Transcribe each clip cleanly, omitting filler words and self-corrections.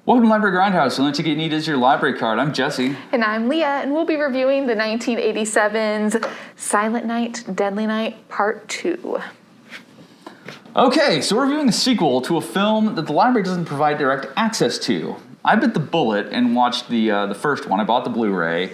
Welcome to Library Grindhouse. The only ticket you need is your library card. I'm Jesse. And I'm Leah, and we'll be reviewing the 1987's Silent Night, Deadly Night, Part 2. Okay, so we're reviewing a sequel to a film that the library doesn't provide direct access to. I bit the bullet and watched the first one. I bought the Blu-ray,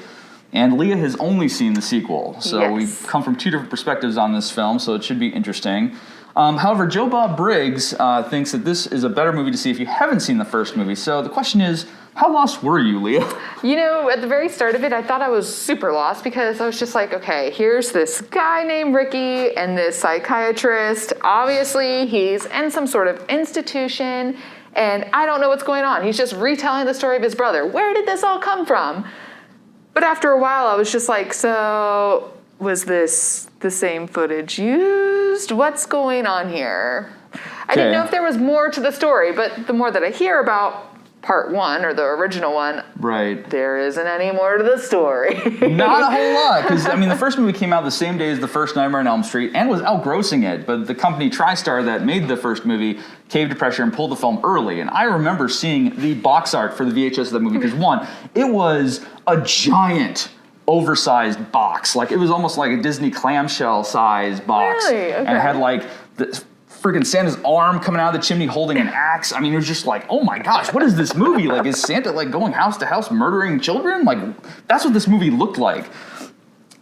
and Leah has only seen the sequel. So Yes. We've come from two different perspectives on this film, so it should be interesting. However, Joe Bob Briggs thinks that this is a better movie to see if you haven't seen the first movie. So the question is, how lost were you, Leah? You know, at the very start of it, I thought I was super lost because I was just like, okay, here's this guy named Ricky and this psychiatrist. Obviously, he's in some sort of institution, and I don't know what's going on. He's just retelling the story of his brother. Where did this all come from? But after a while, I was just like, so was this the same footage used? What's going on here? I didn't know if there was more to the story, but the more that I hear about part one, or the original one, Right. there isn't any more to the story. Not a whole lot, because, I mean, the first movie came out the same day as the first Nightmare on Elm Street and was outgrossing it, but the company TriStar that made the first movie caved to pressure and pulled the film early. And I remember seeing the box art for the VHS of that movie, because one, it was a giant, oversized box. Like, it was almost like a Disney clamshell size box. Really? Okay. And it had, like, the freaking Santa's arm coming out of the chimney holding an axe. I mean, it was just like, oh my gosh, what is this movie? Like, is Santa like going house to house murdering children? Like, that's what this movie looked like.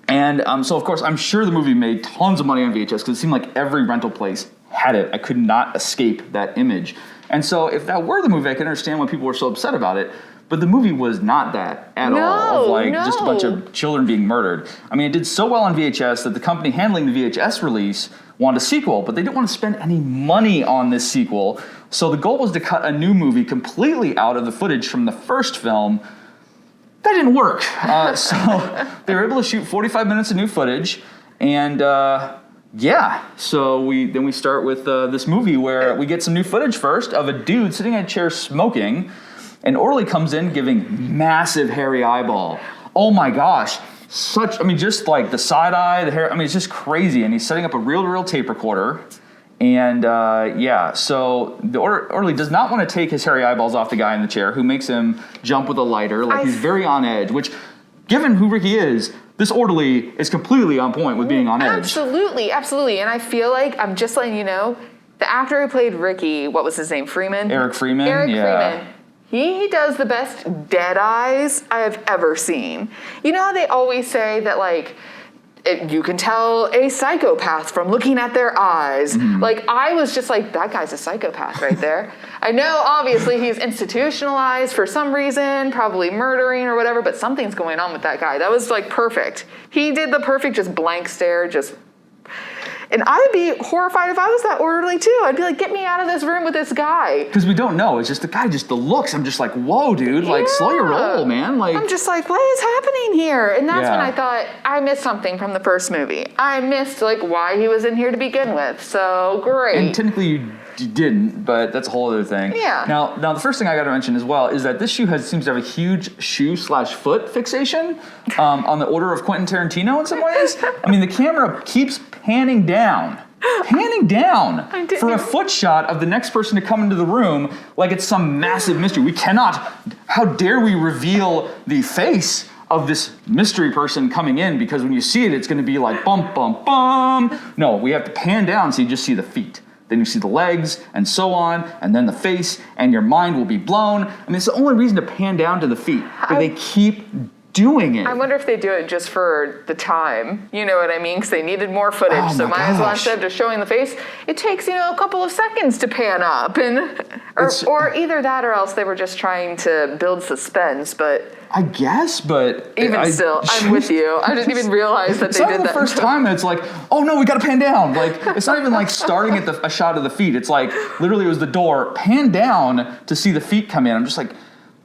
And so, of course, I'm sure the movie made tons of money on VHS because it seemed like every rental place had it. I could not escape that image. And so if that were the movie, I could understand why people were so upset about it. But the movie was not that at all. Of like just a bunch of children being murdered. I mean, it did so well on VHS that the company handling the VHS release wanted a sequel, but they didn't want to spend any money on this sequel. So the goal was to cut a new movie completely out of the footage from the first film. That didn't work. So they were able to shoot 45 minutes of new footage, and so we start with this movie where we get some new footage first of a dude sitting in a chair smoking, and Orley comes in giving massive hairy eyeball. Oh my gosh. Just like the side eye, the hair, it's just crazy. And he's setting up a reel-to-reel tape recorder. And so the Orley does not want to take his hairy eyeballs off the guy in the chair, who makes him jump with a lighter. Like, he's very on edge, which, given who Ricky is, this Orley is completely on point with being on edge. Absolutely, absolutely. And I feel like, I'm just letting you know, the actor who played Ricky, what was his name, Freeman? Eric Freeman? Freeman. He does the best dead eyes I have ever seen. You know how they always say that, like, you can tell a psychopath from looking at their eyes. Mm-hmm. Like, I was just like, that guy's a psychopath right there. I know, obviously, he's institutionalized for some reason, probably murdering or whatever, but something's going on with that guy. That was, like, perfect. He did the perfect just blank stare, and I'd be horrified if I was that Orley too. I'd be like, get me out of this room with this guy. Because we don't know. It's just the looks. I'm just like, whoa, dude. Like, slow your roll, man. Like, I'm just like, what is happening here? And that's when I thought, I missed something from the first movie. I missed, like, why he was in here to begin with. So, great. And technically you didn't, but that's a whole other thing. Yeah. Now the first thing I got to mention as well is that this shoe seems to have a huge shoe/foot fixation on the order of Quentin Tarantino in some ways. I mean, the camera keeps panning down for a foot shot of the next person to come into the room like it's some massive mystery. How dare we reveal the face of this mystery person coming in, because when you see it, it's going to be like bum, bum, bum. No, we have to pan down so you just see the feet. Then you see the legs, and so on, and then the face, and your mind will be blown. I mean, it's the only reason to pan down to the feet, but they keep doing it. I wonder if they do it just for the time. You know what I mean? Because they needed more footage. Oh so might as well, instead of just showing the face, it takes, a couple of seconds to pan up. Or either that, or else they were just trying to build suspense, but... I guess, but... Still, I'm with you. I didn't even realize that they did that. It's not the first time it's like, oh no, we gotta pan down. Like, it's not even like starting at a shot of the feet. It's like, literally it was the door, pan down to see the feet come in. I'm just like,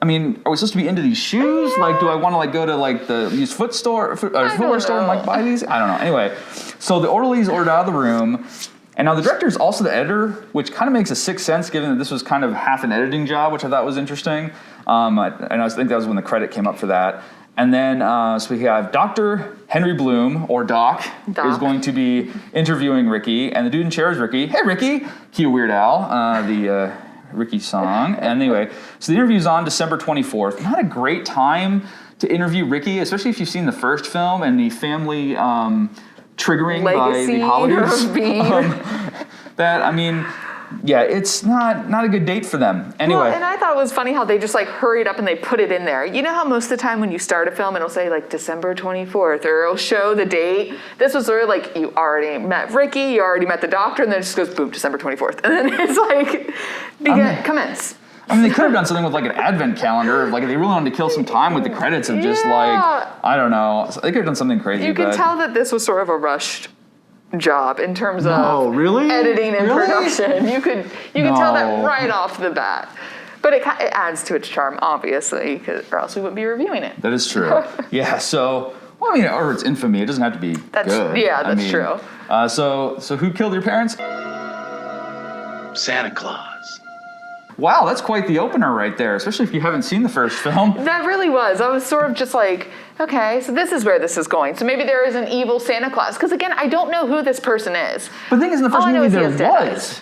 are we supposed to be into these shoes? Like, do I want to like go to like the used footwear store and like buy these? I don't know. Anyway, so the Orley's ordered out of the room. And now the director is also the editor, which kind of makes a sixth sense given that this was kind of half an editing job, which I thought was interesting. I think that was when the credit came up for that. And then, so we have Dr. Henry Bloom, or Doc, is going to be interviewing Ricky. And the dude in chair is Ricky. Hey, Ricky! Cue Weird Al, the Ricky's song. Anyway, so the interview's on December 24th. Not a great time to interview Ricky, especially if you've seen the first film and the family triggering Legacy by the holidays. of being... Yeah, it's not a good date for them. Anyway. Well, and I thought it was funny how they just like hurried up and they put it in there. You know how most of the time when you start a film, it'll say like December 24th, or it'll show the date. This was sort of like you already met Ricky, you already met the doctor, and then it just goes boom, December 24th. And then it's like, commence. They could have done something with like an advent calendar. Like if they really wanted to kill some time with the credits of just like, I don't know. So they could have done something crazy. You could tell that this was sort of a rushed job in terms of editing and production. You could tell that right off the bat. But it adds to its charm, obviously, or else we wouldn't be reviewing it. That is true. Yeah, so, or it's infamy. It doesn't have to be good. Yeah, that's true. So who killed your parents? Santa Claus. Wow, that's quite the opener right there, especially if you haven't seen the first film. That really was. I was sort of just like, okay, so this is where this is going. So maybe there is an evil Santa Claus. Because again, I don't know who this person is. But the thing is, in the first movie, there was.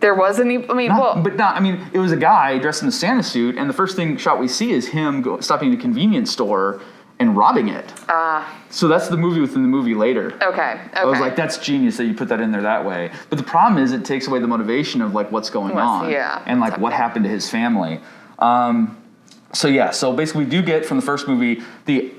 There was an evil, it was a guy dressed in a Santa suit, and the first shot we see is him stopping at a convenience store and robbing it. So that's the movie within the movie later. Okay. I was like, that's genius that you put that in there that way. But the problem is it takes away the motivation of like what's going on. Yeah. And like what happened to his family. So basically we do get from the first movie the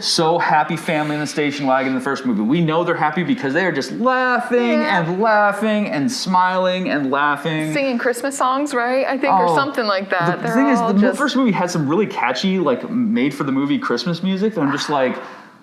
so happy family in the station wagon in the first movie. We know they're happy because they are just laughing and laughing and smiling and laughing. Singing Christmas songs, right? I think, or something like that. The thing is, the first movie had some really catchy, like made for the movie Christmas music that I'm just like,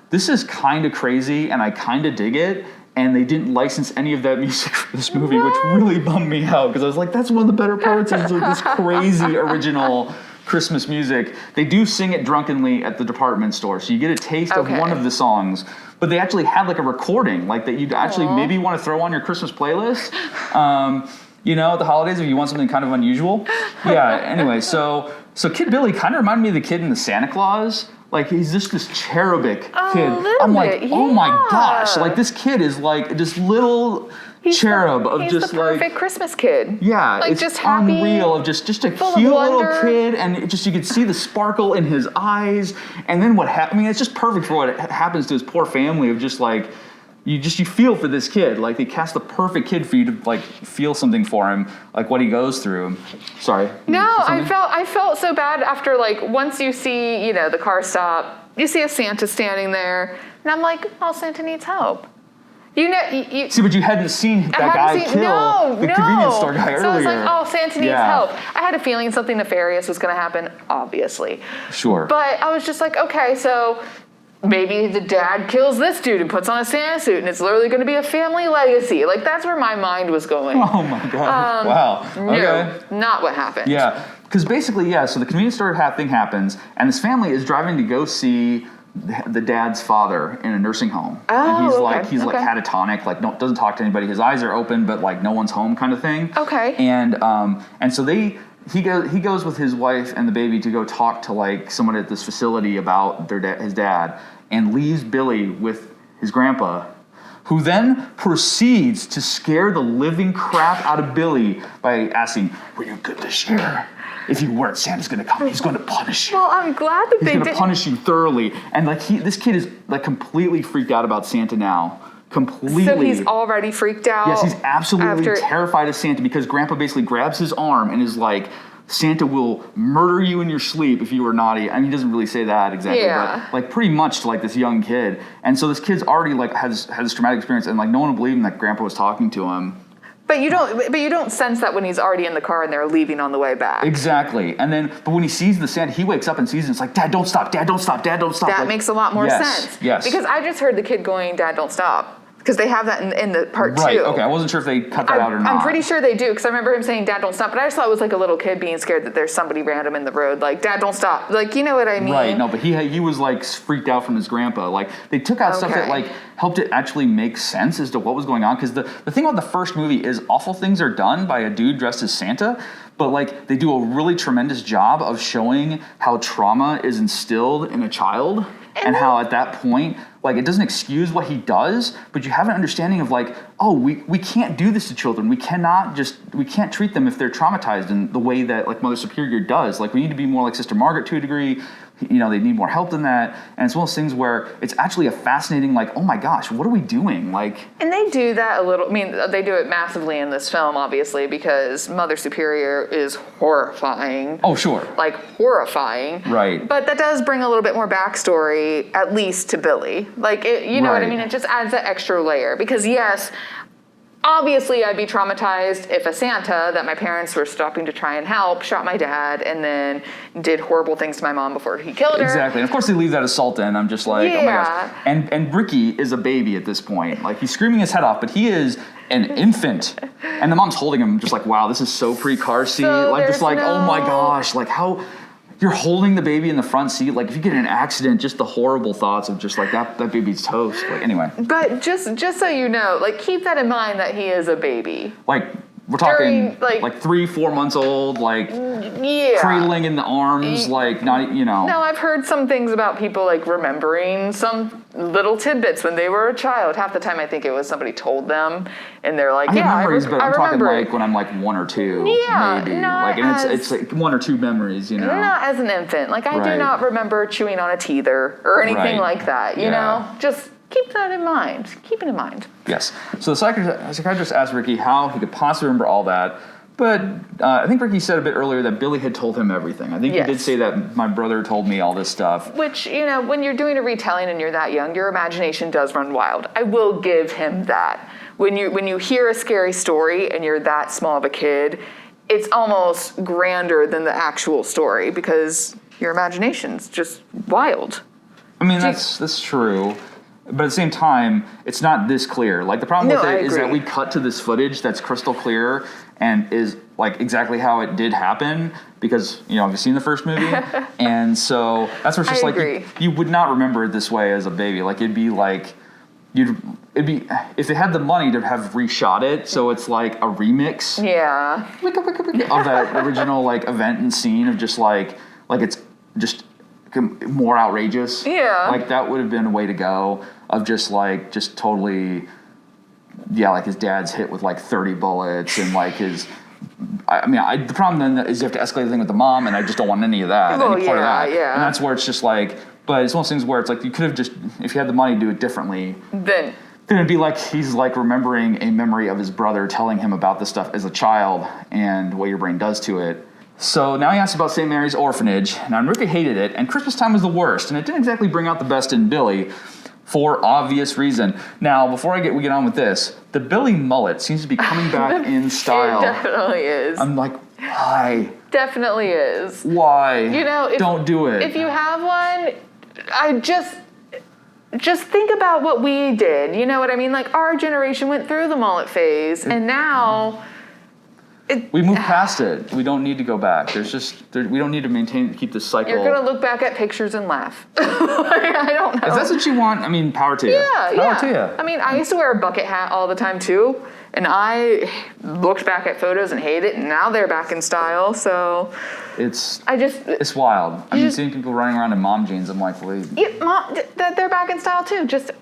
this is kind of crazy and I kind of dig it. And they didn't license any of that music for this movie, which really bummed me out because I was like, that's one of the better parts is like this crazy original Christmas music. They do sing it drunkenly at the department store, so you get a taste of one of the songs. But they actually had like a recording, like that you'd actually maybe want to throw on your Christmas playlist. At the holidays if you want something kind of unusual. Yeah. Anyway, so Kid Billy kind of reminded me of the kid in the Santa Claus. Like he's just this cherubic kid. I'm like, oh my gosh! Like this kid is like this little cherub of just like the perfect Christmas kid. Yeah, like it's just happy, unreal of just a cute little kid, and you could see the sparkle in his eyes. And then what happened? It's just perfect for what happens to his poor family. Of just like you feel for this kid. Like they cast the perfect kid for you to like feel something for him, like what he goes through. Sorry. No, I felt so bad after like once you see the car stop, you see a Santa standing there, and I'm like, oh, Santa needs help. See, but you hadn't seen that guy kill the convenience store guy earlier. So I was like, oh, Santa needs help. I had a feeling something nefarious was going to happen, obviously. Sure. But I was just like, okay, so maybe the dad kills this dude and puts on a Santa suit, and it's literally going to be a family legacy. Like, that's where my mind was going. Oh, my God. Wow. Okay. No, not what happened. Yeah. Because basically, so the convenience store thing happens, and this family is driving to go see the dad's father in a nursing home. And he's like catatonic, like doesn't talk to anybody. His eyes are open, but like no one's home kind of thing. Okay. And so he goes with his wife and the baby to go talk to like someone at this facility about his dad, and leaves Billy with his grandpa, who then proceeds to scare the living crap out of Billy by asking, "Were you good this year? If you weren't, Santa's going to come. He's going to punish you. Well, I'm glad that He's going to punish you thoroughly." And like this kid is like completely freaked out about Santa now. Completely. So he's already freaked out? Yes, he's absolutely terrified of Santa because Grandpa basically grabs his arm and is like, Santa will murder you in your sleep if you were naughty. I mean, he doesn't really say that exactly, but like pretty much to like this young kid. And so this kid's already like has this traumatic experience, and like no one will believe him that Grandpa was talking to him. But you don't sense that when he's already in the car and they're leaving on the way back. Exactly. But when he sees the Santa, he wakes up and sees it. It's like, "Dad, don't stop. Dad, don't stop. Dad, don't stop." That makes a lot more sense. Yes. Because I just heard the kid going, "Dad, don't stop." Because they have that in the part 2. Right, okay. I wasn't sure if they cut that out or not. I'm pretty sure they do, because I remember him saying, "Dad, don't stop." But I just thought it was like a little kid being scared that there's somebody random in the road. Like, "Dad, don't stop." Like, you know what I mean? Right, no, but he was like freaked out from his grandpa. Like, they took out stuff that like helped it actually make sense as to what was going on. Because the thing about the first movie is awful things are done by a dude dressed as Santa, but like they do a really tremendous job of showing how trauma is instilled in a child. And how at that point, like, it doesn't excuse what he does, but you have an understanding of like, oh, we can't do this to children. We can't treat them if they're traumatized in the way that like Mother Superior does. Like, we need to be more like Sister Margaret to a degree. You know, they need more help than that. And it's one of those things where it's actually a fascinating, like, oh my gosh, what are we doing? Like, and they do that a little. I mean, they do it massively in this film, obviously, because Mother Superior is horrifying. oh, sure. Like, horrifying. Right. But that does bring a little bit more backstory, at least to Billy. Like, you know what I Right. mean? It just adds that extra layer. Because, yes, obviously I'd be traumatized if a Santa that my parents were stopping to try and help shot my dad and then did horrible things to my mom before he killed her. Exactly. And of course they leave that assault in. I'm just like, oh my Yeah. gosh. And Ricky is a baby at this point. Like, he's screaming his head off, but he is an infant. And the mom's holding him just like, wow, this is so pre-car seat. So like, just like, there's oh my no- gosh, like how you're holding the baby in the front seat. Like, if you get in an accident, just the horrible thoughts of just like that baby's toast. Like, anyway. But just so you know, like, keep that in mind that he is a baby. Like, we're talking During, like 3-4 months old, like Yeah. cradling in the arms, like not, you know. No, I've heard some things about people like remembering some little tidbits when they were a child. Half the time I think it was somebody told them and they're like, I have memories, but I I'm talking remember it. like when I'm like 1 or 2, Yeah, maybe. not Like, and as- it's like 1 or 2 memories, you know. Not as an infant. Like, I do Right. not remember chewing on a teether or anything Right. like that, you Yeah. know? Just keep that in mind. Keep it in mind. Yes. So the psychiatrist asked Ricky how he could possibly remember all that, but I think Ricky said a bit earlier that Billy had told him everything. I think Yes. he did say that my brother told me all this stuff. Which, you know, when you're doing a retelling and you're that young, your imagination does run wild. I will give him that. When you hear a scary story and you're that small of a kid, it's almost grander than the actual story because your imagination's just wild. I mean, that's true. But at the same time, it's not this clear. Like, the problem with No, I it is that agree. we cut to this footage that's crystal clear and is like exactly how it did happen because, you know, I've seen the first movie. And so that's where it's just I like, agree. you would not remember it this way as a baby. Like, it'd be like, it'd be, if they had the money to have reshot it, so it's like a remix Yeah. of that original like event and scene of just like it's just more outrageous. Yeah. Like, that would have been a way to go of just totally, yeah, like his dad's hit with like 30 bullets and like his, the problem then is you have to escalate the thing with the mom, and I just don't want any of that. Well, any part of that. yeah. And that's where it's just like, but it's one of those things where it's like you could have just, if you had the money, do it differently. Then Then it'd be like he's like remembering a memory of his brother telling him about this stuff as a child and what your brain does to it. So now he asks about St. Mary's Orphanage. Now, Enrique hated it, and Christmas time was the worst, and it didn't exactly bring out the best in Billy for obvious reason. Now, before we get on with this, the Billy mullet seems to be coming back in style. it definitely is. I'm like, why? Definitely is. Why? You know, don't do it. If you have one, I just think about what we did. You know what I mean? Like, our generation went through the mullet phase, and now we moved past it. We don't need to go back. We don't need to keep this cycle. you're gonna look back at pictures and laugh. Like, I don't know. If that's what you want, I mean, power to you. Yeah, Power to you. I mean, I used to wear a bucket hat all the time too, and I looked back at photos and hated it, and now they're back in style. So It's wild. I mean, just- seeing people running around in mom jeans, I'm like, well, they're back in style too. Just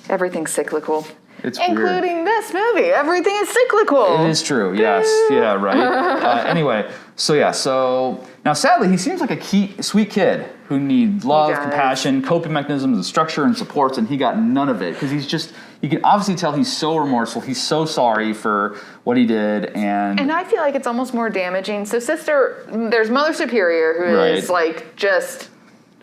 everything's cyclical. it's weird. Including this movie. Everything is cyclical. It is true. Yes. Yeah. Right. Anyway. So now, sadly, he seems like a sweet kid who needs love, does. compassion, coping mechanisms, and structure and supports, and he got none of it because you can obviously tell he's so remorseful. He's so sorry for what he did, And I feel like it's almost more damaging. So there's Mother Superior who is Right. like just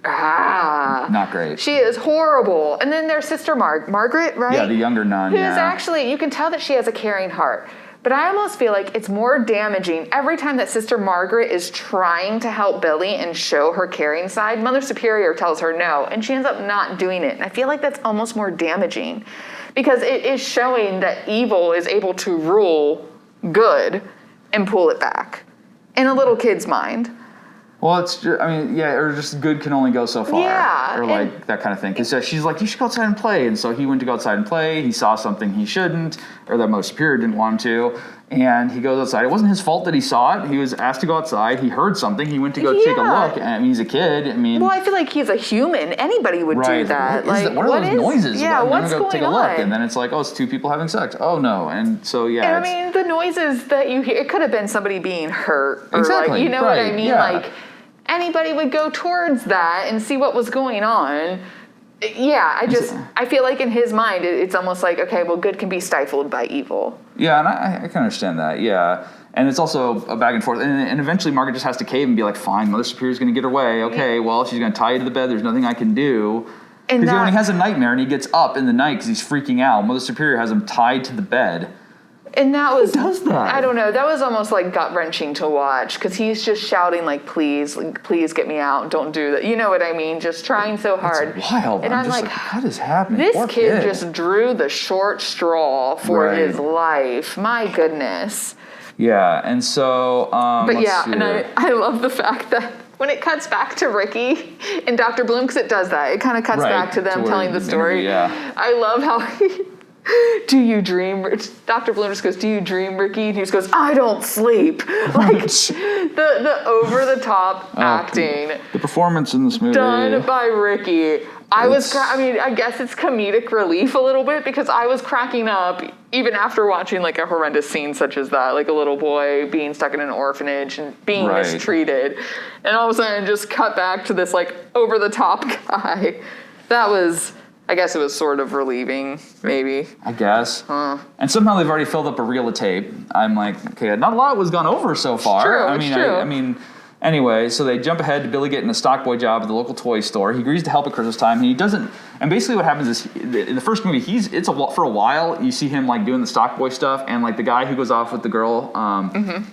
not great. She is horrible. And then there's Sister Margaret, right? Yeah, the younger nun. Who's Yeah. actually, you can tell that she has a caring heart. But I almost feel like it's more damaging every time that Sister Margaret is trying to help Billy and show her caring side. Mother Superior tells her no, and she ends up not doing it. And I feel like that's almost more damaging because it is showing that evil is able to rule good and pull it back in a little kid's mind. Well, it's just, I mean, yeah, or just good can only go so far. Yeah, or like that kind of thing. Because she's like, you should go outside and play. And so he went to go outside and play. He saw something he shouldn't, or that Mother Superior didn't want him to. And he goes outside. It wasn't his fault that he saw it. He was asked to go outside. He heard something. He went to go take a look. I mean, he's a kid. I mean, well, I feel like he's a human. Anybody would do that. What are those noises? Yeah, what's going on? Take a look, and then it's like, oh, it's two people having sex. Oh no, and so yeah. And I mean, the noises that you hear, it could have been somebody being hurt, or exactly, like, you know right, what I mean? Yeah. Like anybody would go towards that and see what was going on. Yeah, I feel like in his mind, it's almost like, okay, well, good can be stifled by evil. Yeah, and I can understand that, yeah. And it's also a back and forth. And eventually Margaret just has to cave and be like, fine, Mother Superior's going to get her way. Okay, well, she's going to tie you to the bed. There's nothing I can do. Because when he has a nightmare and he gets up in the night because he's freaking out, Mother Superior has him tied to the bed. And that was... Who does that? I don't know. That was almost like gut-wrenching to watch because he's just shouting like, please get me out. Don't do that. You know what I mean? Just trying so hard. It's wild. And I'm just like, what is happening? This Poor kid just drew the short straw for his Right. life. My goodness. Yeah, and so... But yeah, and I love the fact that when it cuts back to Ricky and Dr. Bloom, because it does that. It kind of cuts back to them telling the story. Yeah. I love how he... Do you dream? Dr. Bloom just goes, do you dream, Ricky? And he just goes, I don't sleep. Like, the over-the-top acting. The performance in this movie. Done by Ricky. I guess it's comedic relief a little bit because I was cracking up even after watching like a horrendous scene such as that, like a little boy being stuck in an orphanage and being mistreated. And all of a sudden just cut back to this like over-the-top guy. That was... I guess it was sort of relieving, maybe. I guess. And somehow they've already filled up a reel of tape. I'm like, okay, not a lot was gone over so far. It's true. I mean, anyway, so they jump ahead to Billy getting a stock boy job at the local toy store. He agrees to help at Christmas time, and he doesn't. And basically, what happens is, in the first movie, for a while you see him like doing the stock boy stuff, and like the guy who goes off with the girl,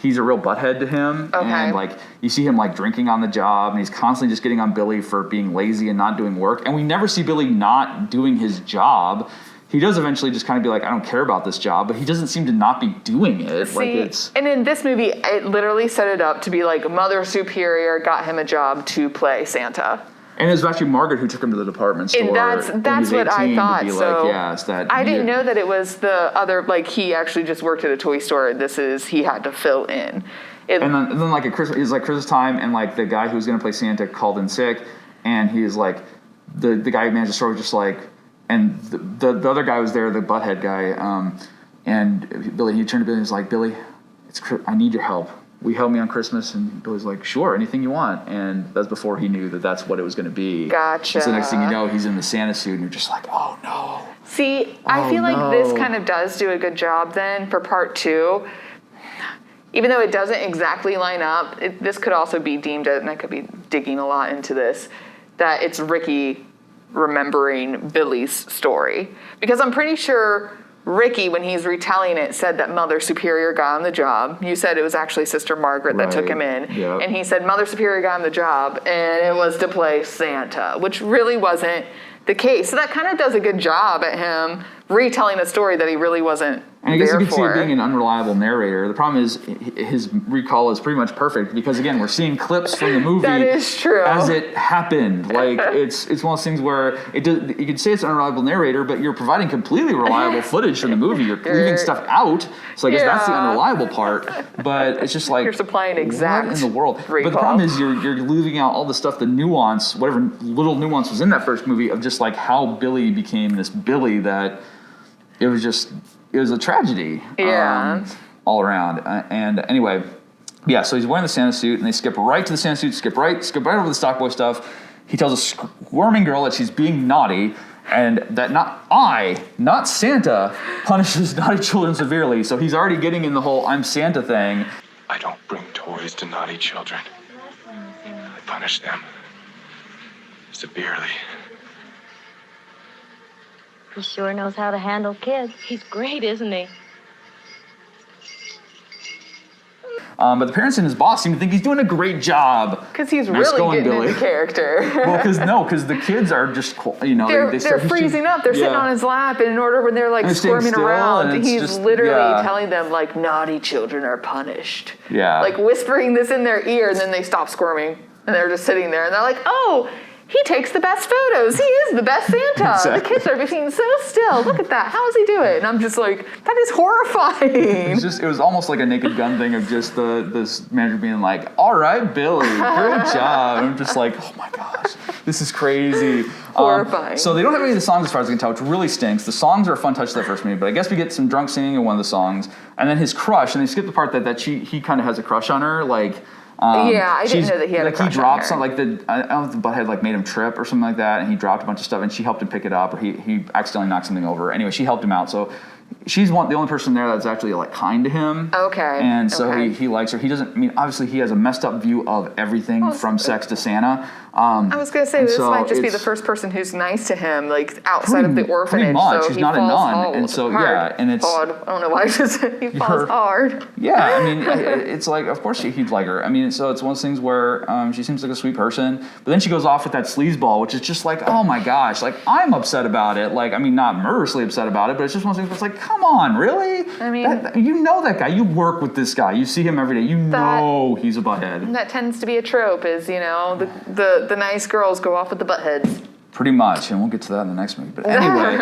he's a real butthead to him, and like you see him like drinking on the job, and he's constantly just getting on Billy for being lazy and not doing work, and we never see Billy not doing his job. He does eventually just kind of be like, I don't care about this job, but he doesn't seem to not be doing it. And in this movie, it literally set it up to be like Mother Superior got him a job to play Santa. And it was actually Margaret who took him to the department store. And that's what I thought. So I didn't know that it was the other, like he actually just worked at a toy store and he had to fill in. And then like it was like Christmas time, and like the guy who was going to play Santa called in sick, and he was like, the guy who managed the store was just like, and the other guy was there, the butthead guy, and Billy, he turned to Billy and was like, Billy, I need your help. Will you help me on Christmas? And Billy's like, sure, anything you want. And that's before he knew that that's what it was going to be. Gotcha. So the next thing you know, he's in the Santa suit, and you're just like, oh no. See, I feel like this kind of does do a good job then for part 2. Even though it doesn't exactly line up, this could also be deemed, and I could be digging a lot into this, that it's Ricky remembering Billy's story. Because I'm pretty sure Ricky, when he's retelling it, said that Mother Superior got him the job. You said it was actually Sister Margaret that took him in. Yep. And he said Mother Superior got him the job, and it was to play Santa, which really wasn't the case. So that kind of does a good job at him retelling a story that he really wasn't And I guess you there could see it for. being an unreliable narrator. The problem is his recall is pretty much perfect because, again, we're seeing clips from the movie That is true. as it happened. Like, it's one of those things where you could say it's an unreliable narrator, but you're providing completely reliable footage from the movie. You're leaving stuff out. So I guess that's the unreliable part. But it's just like, You're supplying exact what in the world? recall. But the problem is you're leaving out all the stuff, the nuance, whatever little nuance was in that first movie of just like how Billy became this Billy that it was a tragedy. All around. And anyway, yeah, so he's wearing the Santa suit, and they skip right to the Santa suit, skip right over the stock boy stuff. He tells a squirming girl that she's being naughty, and that not Santa, punishes naughty children severely. So he's already getting in the whole I'm Santa thing. I don't bring toys to naughty children. I punish them severely. He sure knows how to handle kids. He's great, isn't he? But the parents and his boss seem to think he's doing a great job. Because he's Nice really going, getting Billy. into character. Well, because the kids are just, They're freezing up. They're sitting on his lap, and in order when they're like And staying squirming still, around, and it's he's just- literally telling them like naughty children are punished. Yeah. Like whispering this in their ear, and then they stop squirming. And they're just sitting there, and they're like, oh, he takes the best photos. He is the best Santa. Exactly. The kids are being so still. Look at that. How does he do it? And I'm just like, that is horrifying. It was almost like a Naked Gun thing of just this manager being like, all right, Billy, great job. And I'm just like, oh my gosh, this is crazy. Horrifying. So they don't have any of the songs as far as I can tell, which really stinks. The songs are a fun touch to that first movie, but I guess we get some drunk singing in one of the songs, and then his crush, and they skip the part that he kind of has a crush on her, like. Yeah, I didn't know that he had a crush on her. He dropped something, I don't know if the butthead like made him trip or something like that, and he dropped a bunch of stuff, and she helped him pick it up, or he accidentally knocked something over. Anyway, she helped him out, so she's the only person there that's actually like kind to him. Okay. And so okay. he likes her. He doesn't, I mean, obviously he has a messed up view of everything from sex to Santa. I was going to say, this so might just be the first person who's nice to him, like outside of the orphanage. Pretty much. So He's he not a falls nun. hard. And so, yeah. And it's. Hard. I don't know why I just said he falls hard. Yeah, I mean, it's like, of course he'd like her. I mean, so it's one of those things where she seems like a sweet person, but then she goes off with that sleazeball, which is just like, oh my gosh, like I'm upset about it. Like, I mean, not murderously upset about it, but it's just one of those things where it's like, come on, really? I mean, you know that guy. You work with this guy. You see him every day. You know he's a butthead. That tends to be a trope, is, you know, the nice girls go off with the buttheads. Pretty much, and we'll get to that in the next movie. But anyway,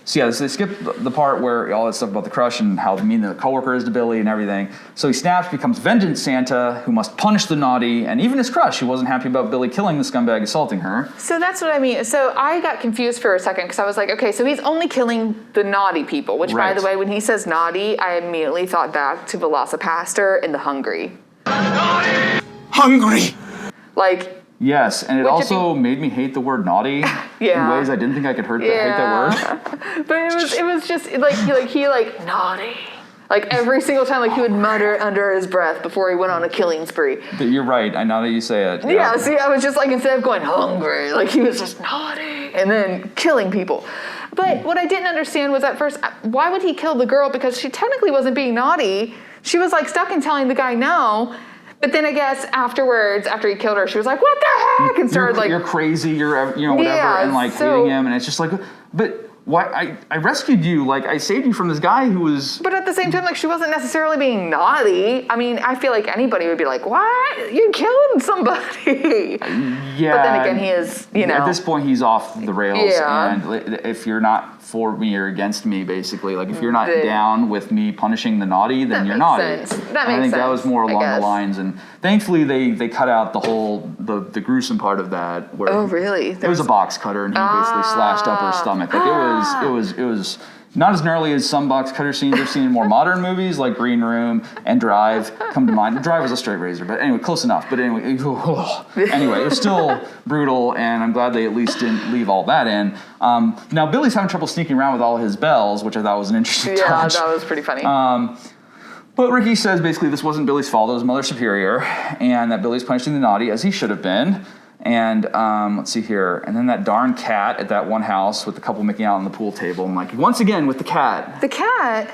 so yeah, so they skip the part where all that stuff about the crush and how mean the coworker is to Billy and everything. So he snaps, becomes Vengeance Santa, who must punish the naughty, and even his crush, who wasn't happy about Billy killing the scumbag assaulting her. So that's what I mean. So I got confused for a second because I was like, okay, so he's only killing the naughty people, which, by the way, when he says naughty, I immediately thought back to Velocipaster and the Hungry. Hungry! Like... Yes, and it also made me hate the word naughty in ways I didn't think I could hate that word. But it was just like he naughty. Like every single time, like he would mutter under his breath before he went on a killing spree. But you're right. I know that you say it. Yeah. See, I was just like, instead of going hungry, like he was just naughty and then killing people. But what I didn't understand was at first, why would he kill the girl? Because she technically wasn't being naughty. She was like stuck in telling the guy no. But then I guess afterwards, after he killed her, she was like, what the heck? And started you're crazy, you're whatever, and like hating him. And it's just like, but why? I rescued you, like I saved you from this guy who was. But at the same time, like she wasn't necessarily being naughty. I mean, I feel like anybody would be like, what? You killed somebody. Yeah. But then again, he is, At this point, he's off the rails. Yeah. And if you're not for me or against me, basically, like if you're not down with me punishing the naughty, then you're naughty. That makes sense. I think that was more along the lines, and thankfully they cut out the whole the gruesome part of that. Where really? It was a box cutter, and he basically slashed up her stomach. Like it was not as gnarly as some box cutter scenes I've seen in more modern movies, like Green Room and Drive come to mind. Drive was a straight razor, but anyway, close enough. But anyway, it was still brutal, and I'm glad they at least didn't leave all that in. Now, Billy's having trouble sneaking around with all his bells, which I thought was an interesting touch. Yeah, that was pretty funny. But Ricky says basically this wasn't Billy's fault, it was Mother Superior, and that Billy's punishing the naughty, as he should have been. And let's see here. And then that darn cat at that one house with the couple making out on the pool table. And like, once again with the cat. The cat?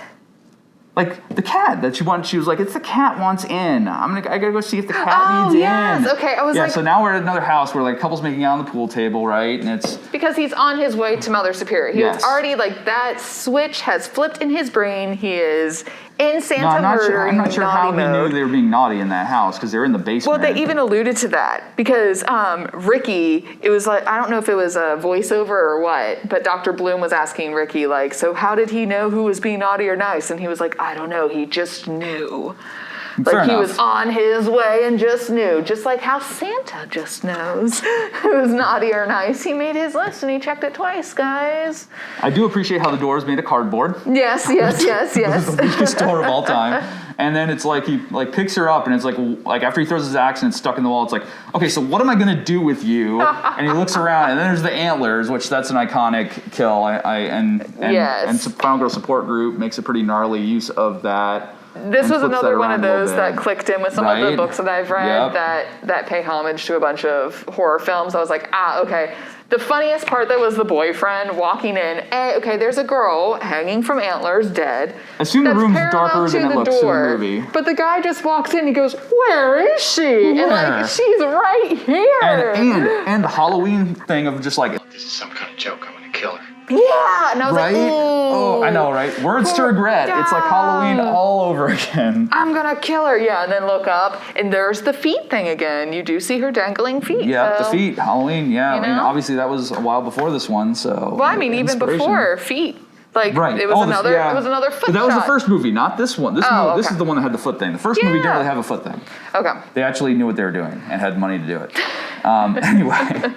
Like, the cat that she was like, it's the cat wants in. I gotta go see if the cat needs in. Oh, yes. Okay, I was like. So now we're at another house where like couples making out on the pool table, right? And it's. Because he's on his way to Mother Superior. He was already like, that switch has flipped in his brain. He is in Santa murdering. I'm not sure how he knew they were being naughty in that house because they're in the basement. Well, they even alluded to that because Ricky, it was like, I don't know if it was a voiceover or what, but Dr. Bloom was asking Ricky, like, so how did he know who was being naughty or nice? And he was like, I don't know, he just knew. Like he was on his way and just knew, just like how Santa just knows who's naughty or nice. He made his list and he checked it twice, guys. I do appreciate how the door is made of cardboard. Yes. The biggest door of all time. And then it's like he like picks her up and it's like after he throws his axe and it's stuck in the wall, it's like, okay, so what am I gonna do with you? And he looks around and then there's the antlers, which that's an iconic kill. And Final Girl Support Group makes a pretty gnarly use of that. This was another one of those that clicked in with some of the books that I've read that pay homage to a bunch of horror films. I was like, okay. The funniest part that was the boyfriend walking in. Okay, there's a girl hanging from antlers, dead. Assume the room's darker than it looks in the movie. But the guy just walks in and he goes, where is she? Where? And like, she's right here. And the Halloween thing of just like, This is some kind of joke. I'm gonna kill her. Yeah, and I was Right? like, ooh. Oh, I know, right? Words to regret. It's like Halloween all over again. I'm gonna kill her. Yeah, and then look up, and there's the feet thing again. You do see her dangling feet. Yeah, so, the feet, Halloween, yeah. You I mean, know? obviously that was a while before this one, so. Well, I mean, even inspiration. before feet. Like Right. it was another. Yeah. It was another foot But that was the shot. first movie, not this one. This Oh, this okay. is the one that had the foot thing. The first movie didn't Yeah. really have a foot thing. Okay. They actually knew what they were doing and had money to do it. Anyway.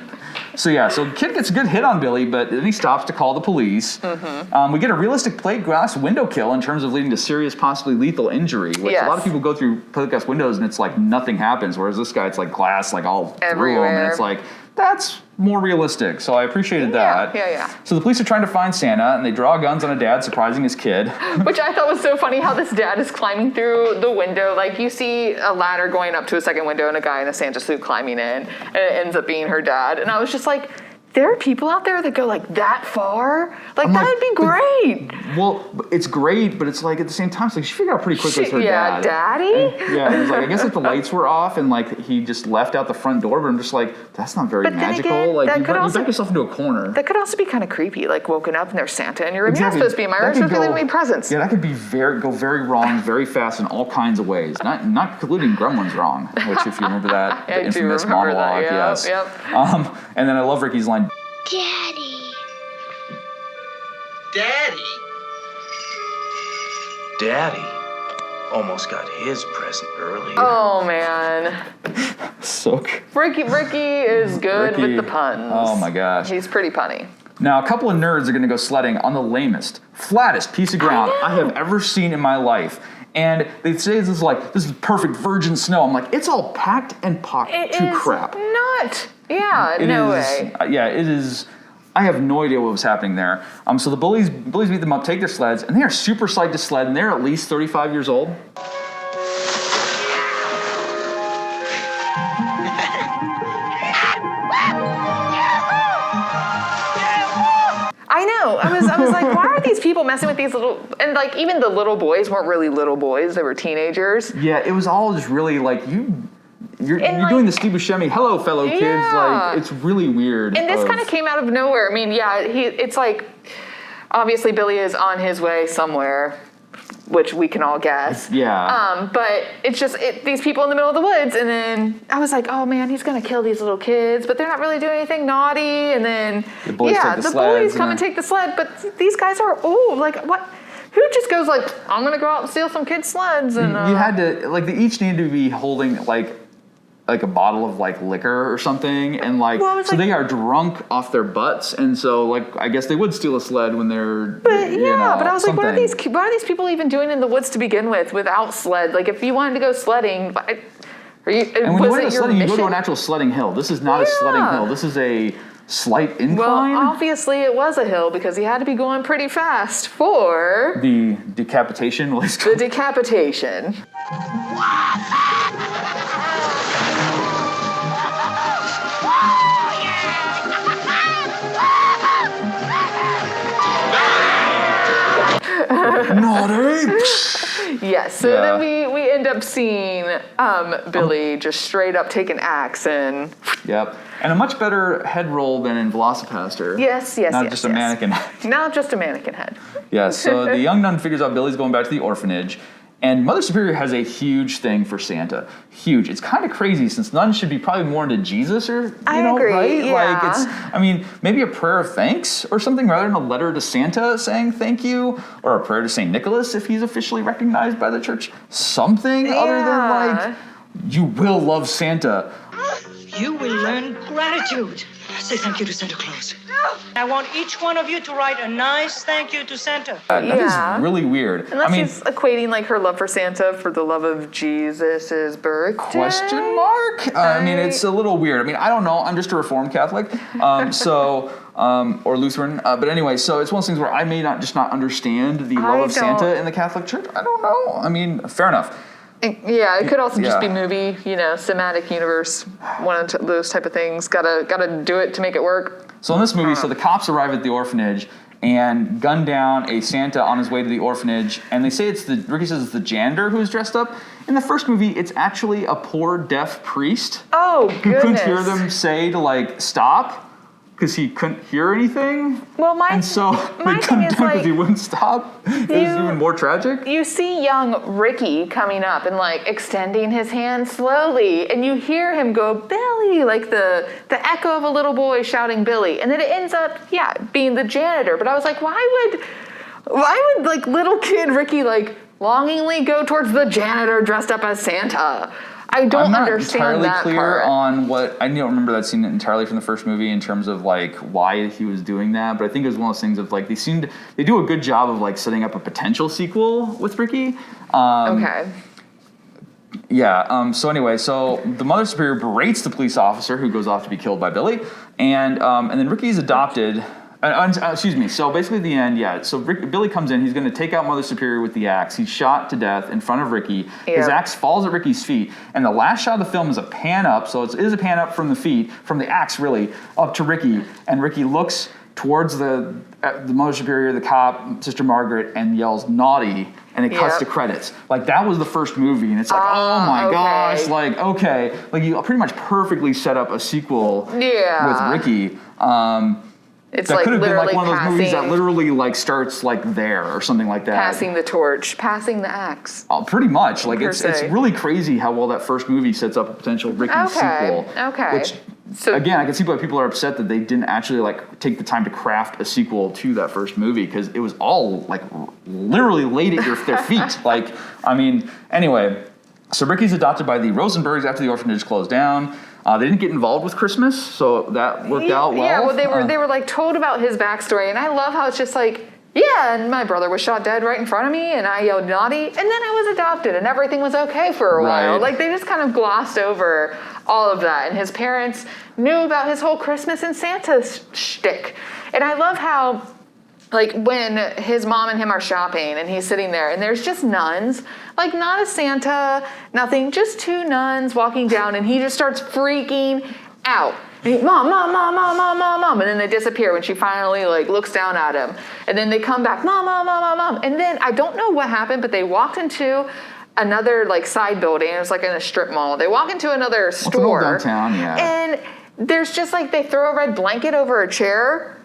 So Kid gets a good hit on Billy, but then he stops to call the police. We get a realistic plate glass window kill in terms of leading to serious, possibly lethal injury, which a lot of people go through plate glass windows and it's like nothing happens, whereas this guy, it's like glass like all through him, and it's like, that's more realistic. So I appreciated that. Yeah. So the police are trying to find Santa, and they draw guns on a dad surprising his kid. Which I thought was so funny how this dad is climbing through the window. Like you see a ladder going up to a second window and a guy in a Santa suit climbing in, and it ends up being her dad. And I was just like, there are people out there that go like that far? Like that'd be great. Well, it's great, but it's like at the same time, it's like she figured out pretty quickly it's her dad. Daddy? Yeah, it was like, I guess if the lights were off and like he just left out the front door, but I'm just like, that's not very But then magical. again, Like that you could back also- yourself into a corner. That could also be kind of creepy, like woken up and there's Santa in your room. Exactly. You're not supposed to be in my room, That you're could supposed to be go- giving me presents. Yeah, that could be go very wrong, very fast in all kinds of ways. Not including Gremlins wrong, which if you remember that, Yeah, I the do infamous remember that, monologue, yeah, yes. yep. And then I love Ricky's line. Daddy. Daddy almost got his present earlier. Oh man. So good. Ricky is good Ricky, with the puns. oh my gosh. He's pretty punny. Now, a couple of nerds are going to go sledding on the lamest, flattest piece of ground I have ever seen in my life. And they say this is perfect virgin snow. I'm like, it's all packed and pocked to crap. Not. Yeah, It no is- way. Yeah, it is. I have no idea what was happening there. So the bullies beat them up, take their sleds, and they are super psyched to sled, and they're at least 35 years old. I know. I was like, why are these people messing with these little, and like even the little boys weren't really little boys, they were teenagers. Yeah, it was all just really like you're like- doing the Steve Buscemi, hello fellow kids, Yeah. like it's really weird. And this kind of came out of nowhere. I mean, yeah, it's like obviously Billy is on his way somewhere, which we can all guess. Yeah. But it's just these people in the middle of the woods, and then I was like, oh man, he's gonna kill these little kids, but they're not really doing anything naughty. And then The bullies take the the sleds bullies and come and take the sled, but these guys are old. Like what? Who just goes like, I'm gonna go out and steal some kids' sleds? And you had to like they each needed to be holding like a bottle of like liquor or something, and like Well, it's so like- they are drunk off their butts, and so like I guess they would steal a sled when they're But you yeah, know, but I was like, what are something. these people even doing in the woods to begin with without sled? Like, if you wanted to go sledding, are you? And when was you went it to your sledding, you mission? go to an actual sledding hill. This is not a sledding Yeah. hill. This is a slight Well, incline. obviously it was a hill because he had to be going pretty fast for The decapitation. What is the decapitation. naughty. Yes, so Yeah. then we end up seeing Billy just straight up take an axe and Yep. And a much better head roll than in Velocipaster. yes, Not yes, just a yes. mannequin. Not just a mannequin head. Yes. So the young nun figures out Billy's going back to the orphanage, and Mother Superior has a huge thing for Santa. Huge. It's kind of crazy since nuns should be probably more into Jesus, or you I know, agree, right? yeah. Like it's. I mean, maybe a prayer of thanks or something rather than a letter to Santa saying thank you, or a prayer to Saint Nicholas if he's officially recognized by the church. Something other than Yeah. like, you will love Santa. You will learn gratitude. Say thank you to Santa Claus. I want each one of you to write a nice thank you to Santa. That Yeah. is really weird. Unless I mean, she's equating like her love for Santa for the love of Jesus' birthday. question mark? I mean, it's a little weird. I mean, I don't know. I'm just a Reformed Catholic, or Lutheran. But anyway, so it's one of those things where I may not understand the love of Santa don't- in the Catholic Church. I don't know. I mean, fair enough. Yeah, it could also just be Yeah. movie, cinematic universe, one of those type of things. Gotta do it to make it work. So in this movie, so the cops arrive at the orphanage and gun down a Santa on his way to the orphanage, and they say Ricky says it's the janitor who's dressed up. In the first movie, it's actually a poor deaf priest Oh who couldn't goodness! hear them say to like stop. because he couldn't hear anything. Well, and so my they thing cut him is, down like, because he wouldn't stop. It was even more tragic. You see young Ricky coming up and like extending his hand slowly, and you hear him go, Billy, like the echo of a little boy shouting Billy, and then it ends up, being the janitor. But I was like, why would like little kid Ricky like longingly go towards the janitor dressed up as Santa? I don't understand that clear part. on what I don't remember that scene entirely from the first movie in terms of like why he was doing that, but I think it was one of those things of like they do a good job of like setting up a potential sequel with Ricky. Okay. Yeah. So anyway, so the Mother Superior berates the police officer who goes off to be killed by Billy, and then Ricky's adopted. Excuse me. So basically, at the end, So Billy comes in. He's going to take out Mother Superior with the axe. He's shot to death in front of Ricky. Yep. His axe falls at Ricky's feet, and the last shot of the film is a pan up. So it is a pan up from the feet, from the axe really, up to Ricky, and Ricky looks towards the Mother Superior, the cop, Sister Margaret, and yells "naughty," and it cuts to credits. Like that was the first movie, and it's like, oh my gosh, like okay, like you pretty much perfectly set up a sequel with Ricky. It's that like could have been like one of those movies that passing- literally like starts like there or something like that. Passing the torch, passing the axe. Oh, pretty much. Like Per it's se. really crazy how well that first movie sets up a potential Ricky sequel. Okay. Which So again, I can see why people are upset that they didn't actually like take the time to craft a sequel to that first movie because it was all like literally laid at their feet. Like, I mean, anyway. So Ricky's adopted by the Rosenbergs after the orphanage closed down. They didn't get involved with Christmas, so that worked out well. Yeah, well, they were like told about his backstory, and I love how it's just like, and my brother was shot dead right in front of me, and I yelled naughty, and then I was adopted, and everything was okay for a while. Like they just kind of glossed over all of that, and his parents knew about his whole Christmas and Santa shtick, and I love how. Like when his mom and him are shopping and he's sitting there and there's just nuns, like not a Santa, nothing, just two nuns walking down and he just starts freaking out. And he, mom, and then they disappear when she finally like looks down at him. And then they come back, mom. And then I don't know what happened, but they walked into another like side building. It was like in a strip mall. They walk into another store. Downtown, And there's just like they throw a red blanket over a chair.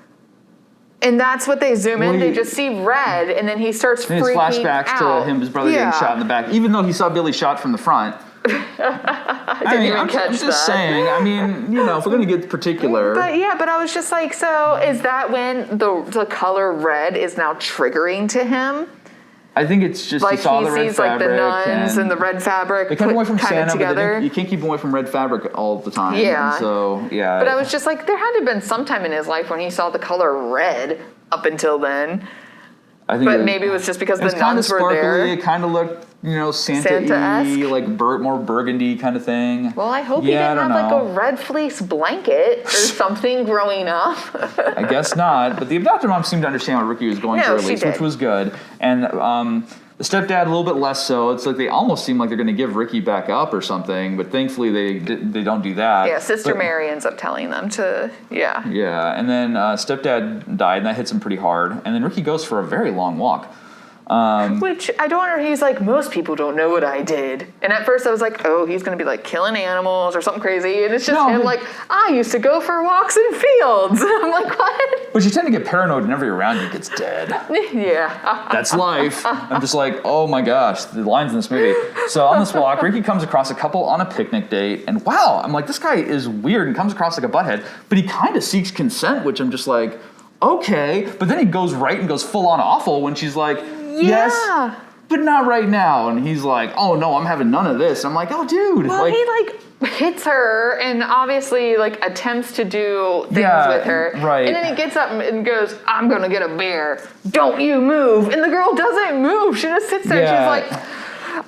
And that's what they zoom in. They just see red, and then he starts freaking out. It's flashbacks to him, his brother getting shot in the back, even though he saw Billy shot from the front. I didn't even catch I'm just saying. I mean, you know, if we're going to get particular. But I was just like, so is that when the color red is now triggering to him? I think it's just like he saw the red sees like fabric the nuns and the red fabric. They cut away from Santa, together. but you can't keep him away from red fabric all the time. Yeah. And so yeah. But I was just like, there had to have been some time in his life when he saw the color red. Up until then. I think maybe it was just because the nuns were there. It kind of looked, you know, Santa-esque? like more burgundy kind of thing. Well, I hope he didn't have like a red fleece blanket or something growing up. I guess not. But the adopted mom seemed to understand what Ricky was going through at least, which was good. And the stepdad a little bit less so. It's like they almost seem like they're going to give Ricky back up or something, but thankfully they don't do that. Yeah, Sister Mary ends up telling them to, Yeah, and then stepdad died, and that hits him pretty hard. And then Ricky goes for a very long walk. Which I don't know. He's like, most people don't know what I did. And at first I was like, oh, he's going to be like killing animals or something crazy. And it's just him like, I used to go for walks in fields. I'm like, what? But you tend to get paranoid and everybody around you gets dead. Yeah. That's life. I'm just like, oh my gosh, the lines in this movie. So on this walk, Ricky comes across a couple on a picnic date. And wow, I'm like, this guy is weird and comes across like a butthead. But he kind of seeks consent, which I'm just like, okay. But then he goes right and goes full on awful when she's like, yes, but not right now. And he's like, oh no, I'm having none of this. I'm like, oh dude. Well, he like hits her and obviously like attempts to do things with her. Right. And then he gets up and goes, I'm going to get a beer. Don't you move. And the girl doesn't move. She just sits there and she's like,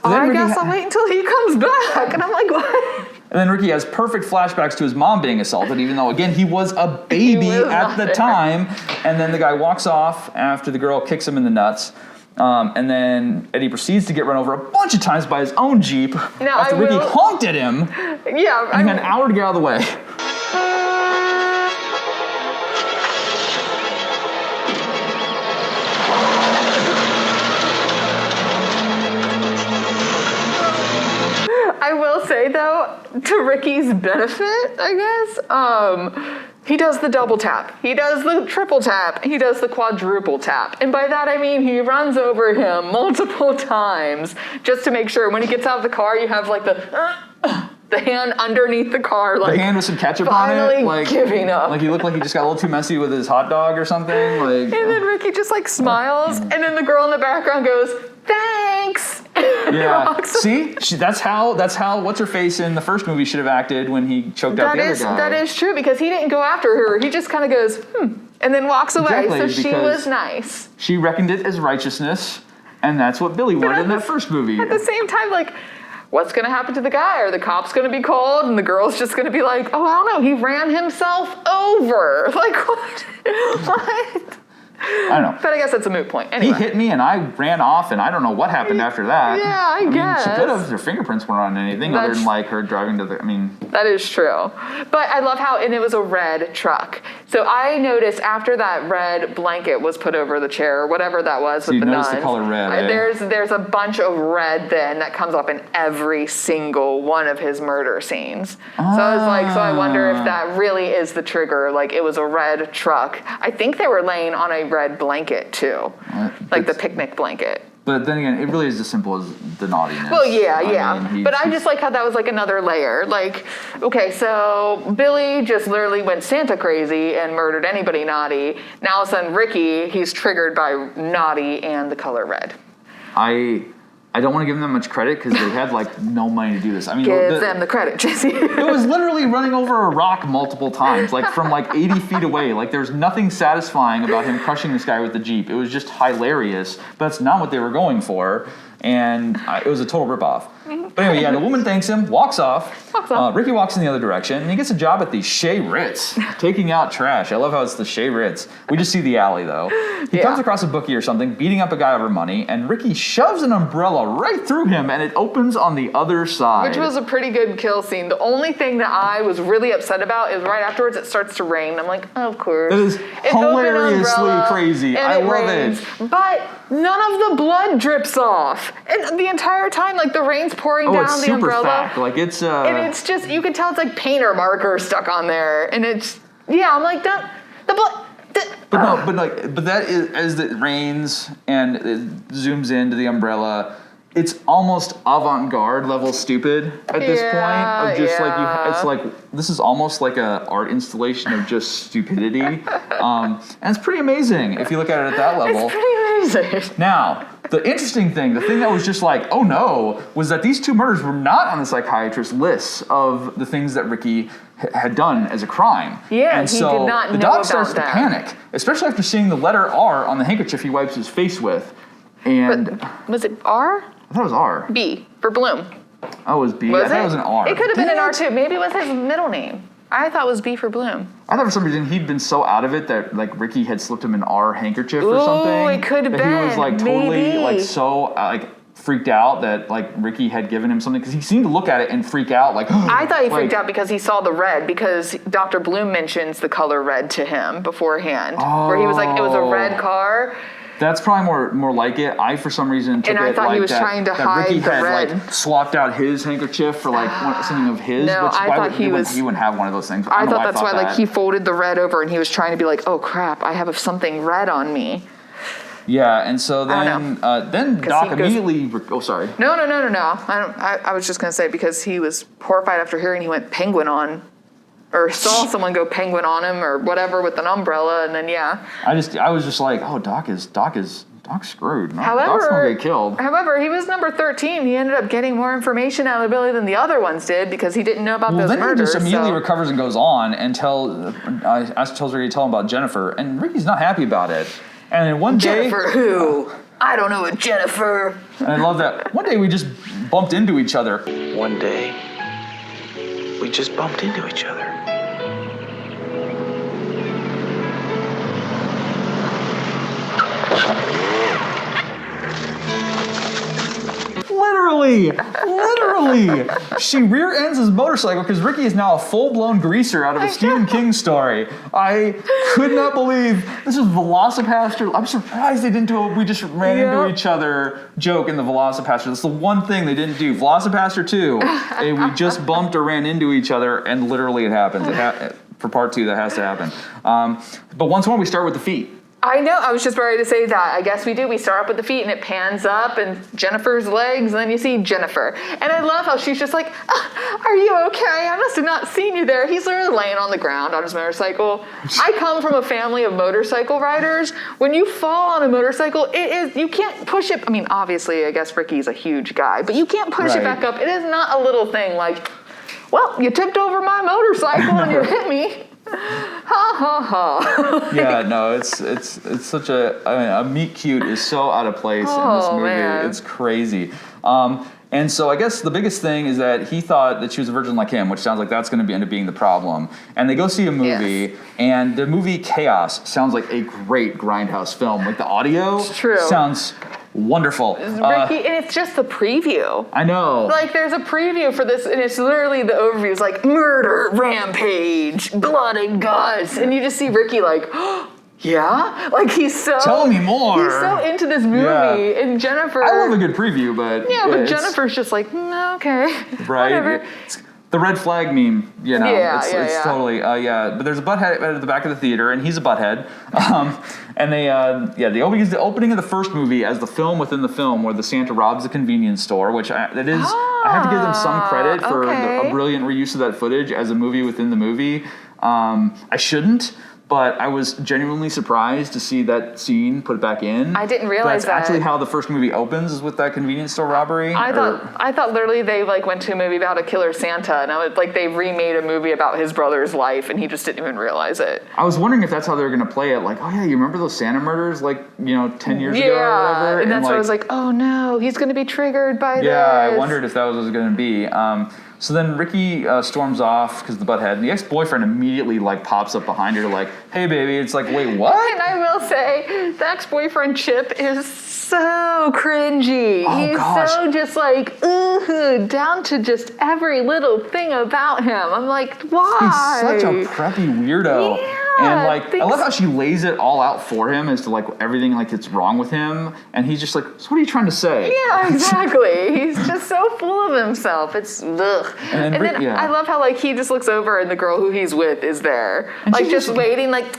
I guess I'll wait until he comes back. And I'm like, what? And then Ricky has perfect flashbacks to his mom being assaulted, even though, again, he was a baby at the time. And then the guy walks off after the girl kicks him in the nuts. And then Eddie proceeds to get run over a bunch of times by his own Jeep after Ricky honked at him. Yeah. And an hour to get out of the way. I will say, though, to Ricky's benefit, I guess, He does the double tap. He does the triple tap. He does the quadruple tap. And by that I mean he runs over him multiple times just to make sure when he gets out of the car, you have like the hand underneath the car, like the hand with some ketchup on it, like giving up. Like he looked like he just got a little too messy with his hot dog or something. Like, and then Ricky just like smiles, and then the girl in the background goes, "Thanks." Yeah. See, that's how what's her face in the first movie should have acted when he choked out the other guy. That is true, because he didn't go after her. He just kind of goes, and then walks away. Exactly, so she was nice. She reckoned it as righteousness, and that's what Billy wanted in that first movie. At the same time, like, what's going to happen to the guy? Are the cops going to be called? And the girl's just going to be like, oh, I don't know. He ran himself over. Like, what? What? I don't know. But I guess that's a moot point. Anyway. He hit me and I ran off, and I don't know what happened after that. Yeah, I guess. Mean, she could have. Her fingerprints weren't on anything other than like her driving to the. I mean. That is true. But I love how, and it was a red truck. So I noticed after that red blanket was put over the chair, or whatever that was with the nuns. So you noticed the color red. There's a bunch of red then that comes up in every single one of his murder scenes. So I was like, so I wonder if that really is the trigger. Like it was a red truck. I think they were laying on a red blanket too, like the picnic blanket. But then again, it really is as simple as the naughtiness. Well, yeah. But I just like how that was like another layer. Like, okay, so Billy just literally went Santa crazy and murdered anybody naughty. Now all of a sudden, Ricky, he's triggered by naughty and the color red. I don't want to give them much credit because they had like no money to do this. I mean, give them the credit, Jesse. It was literally running over a rock multiple times, like from like 80 feet away. Like there's nothing satisfying about him crushing this guy with the Jeep. It was just hilarious, but that's not what they were going for. And it was a total ripoff. But anyway, yeah, the woman thanks him, walks off. Ricky walks in the other direction, and he gets a job at the Shea Ritz, taking out trash. I love how it's the Shea Ritz. We just see the alley, though. He comes across a bookie or something, beating up a guy over money, and Ricky shoves an umbrella right through him, and it opens on the other side. Which was a pretty good kill scene. The only thing that I was really upset about is right afterwards it starts to rain. I'm like, oh, of course. It is hilariously crazy. I love it. But none of the blood drips off. And the entire time, like, the rain's pouring down it's the super umbrella. Thick. Like, it's and it's just, you can tell it's like paint or marker stuck on there. And it's, yeah, I'm like, the blood. But that is, as it rains and it zooms into the umbrella, it's almost avant-garde level stupid at this point. Of just it's like, this is almost like a art installation of just stupidity. And it's pretty amazing if you look at it at that level. It's pretty amazing. Now, the interesting thing, the thing that was just like, oh no, was that these two murders were not on the psychiatrist's list of the things that Ricky had done as a crime. Yeah, and he so did not the know dog about starts to panic, especially after seeing the letter R on the handkerchief he wipes his face with. And but was it R? I thought it was R. B for Bloom. Oh, it was B. Was I thought it was an R. It could have been an R too. Maybe it was his middle name. I thought it was B for Bloom. I thought for some reason he'd been so out of it that like Ricky had slipped him an R handkerchief or something. Oh, it could have been. He was like totally Maybe. like so like freaked out that like Ricky had given him something because he seemed to look at it and freak out like. I thought he freaked out because he saw the red because Dr. Bloom mentions the color red to him beforehand, where he was like, it was a red car. That's probably more like it. I, for some reason, took And I it thought like he was that, trying to that hide Ricky the had red. like swapped out his handkerchief for like something of his. No, which, I why thought would, he he wouldn't have one of those things. I thought that's why that. like he folded the red over and he was trying to be like, oh crap, I have something red on me. Yeah, and so then Doc immediately. Oh, sorry. No. I was just gonna say because he was horrified after hearing he went penguin on. Or saw someone go penguin on him or whatever with an umbrella, and then I was just like, oh, Doc's screwed. However, Doc's gonna get killed. However, he was number 13. He ended up getting more information out of Billy than the other ones did because he didn't know about those then murders. He just immediately recovers and goes on and tells Ricky to tell him about Jennifer, and Ricky's not happy about it. And then one day, Jennifer who? I don't know a Jennifer. And I love that. One day we just bumped into each other. One day, we just bumped into each other. Literally. She rear ends his motorcycle because Ricky is now a full-blown greaser out of a Stephen King story. I could not believe this is Velocipaster. I'm surprised they didn't do a we just ran into each other joke in the Velocipaster. That's the one thing they didn't do. Velocipaster 2, we just bumped or ran into each other, and literally it happens. for part 2 that has to happen. But once more, we start with the feet. I know. I was just ready to say that. I guess we do. We start up with the feet, and it pans up, and Jennifer's legs, and then you see Jennifer. And I love how she's just like, "Are you okay? I must have not seen you there." He's literally laying on the ground on his motorcycle. I come from a family of motorcycle riders. When you fall on a motorcycle, you can't push it. I mean, obviously, I guess Ricky's a huge guy, but you can't push it back up. It is not a little thing like, well, you tipped over my motorcycle and you hit me. Ha ha ha. Yeah, no, it's such a meet cute is so out of place in this movie. Man. It's crazy. And so I guess the biggest thing is that he thought that she was a virgin like him, which sounds like that's going to end up being the problem. And they go see a movie, and the movie Chaos sounds like a great Grindhouse film. Like the audio sounds wonderful. Ricky, and it's just the preview. I know. Like, there's a preview for this, and it's literally the overview is like, murder, rampage, blood and guts. And you just see Ricky like, yeah? Like, he's so... Tell me more. He's so into this movie, and Jennifer... I love a good preview, but... Yeah, but Jennifer's just like, okay, right? whatever. The red flag meme, you know, it's totally, but there's a butthead at the back of the theater, and he's a butthead. And they use the opening of the first movie as the film within the film where the Santa robs a convenience store, which I have to give them some credit for a brilliant reuse of that footage as a movie within the movie. I shouldn't. But I was genuinely surprised to see that scene put back in. I didn't realize That's actually how the first movie opens, is with that convenience store robbery. I thought literally they like went to a movie about a killer Santa, and I was like, they remade a movie about his brother's life, and he just didn't even realize it. I was wondering if that's how they were going to play it. Like, oh yeah, you remember those Santa murders, like 10 years ago or whatever? And that's why I was like, oh no, he's going to be triggered by this. Yeah, I wondered if that was what it was going to be. So then Ricky storms off because the butthead, and the ex-boyfriend immediately like pops up behind her like, hey baby, it's like, wait, what? And I will say, the ex-boyfriend Chip is so cringy. He's so just like, down to just every little thing about him. I'm like, why? He's such a preppy weirdo. Yeah. And like, I love how she lays it all out for him as to like everything like that's wrong with him, and he's just like, so what are you trying to say? Yeah, exactly. He's just so full of himself. It's ugh. And then I love how like he just looks over and the girl who he's with is there, and like just waiting, like,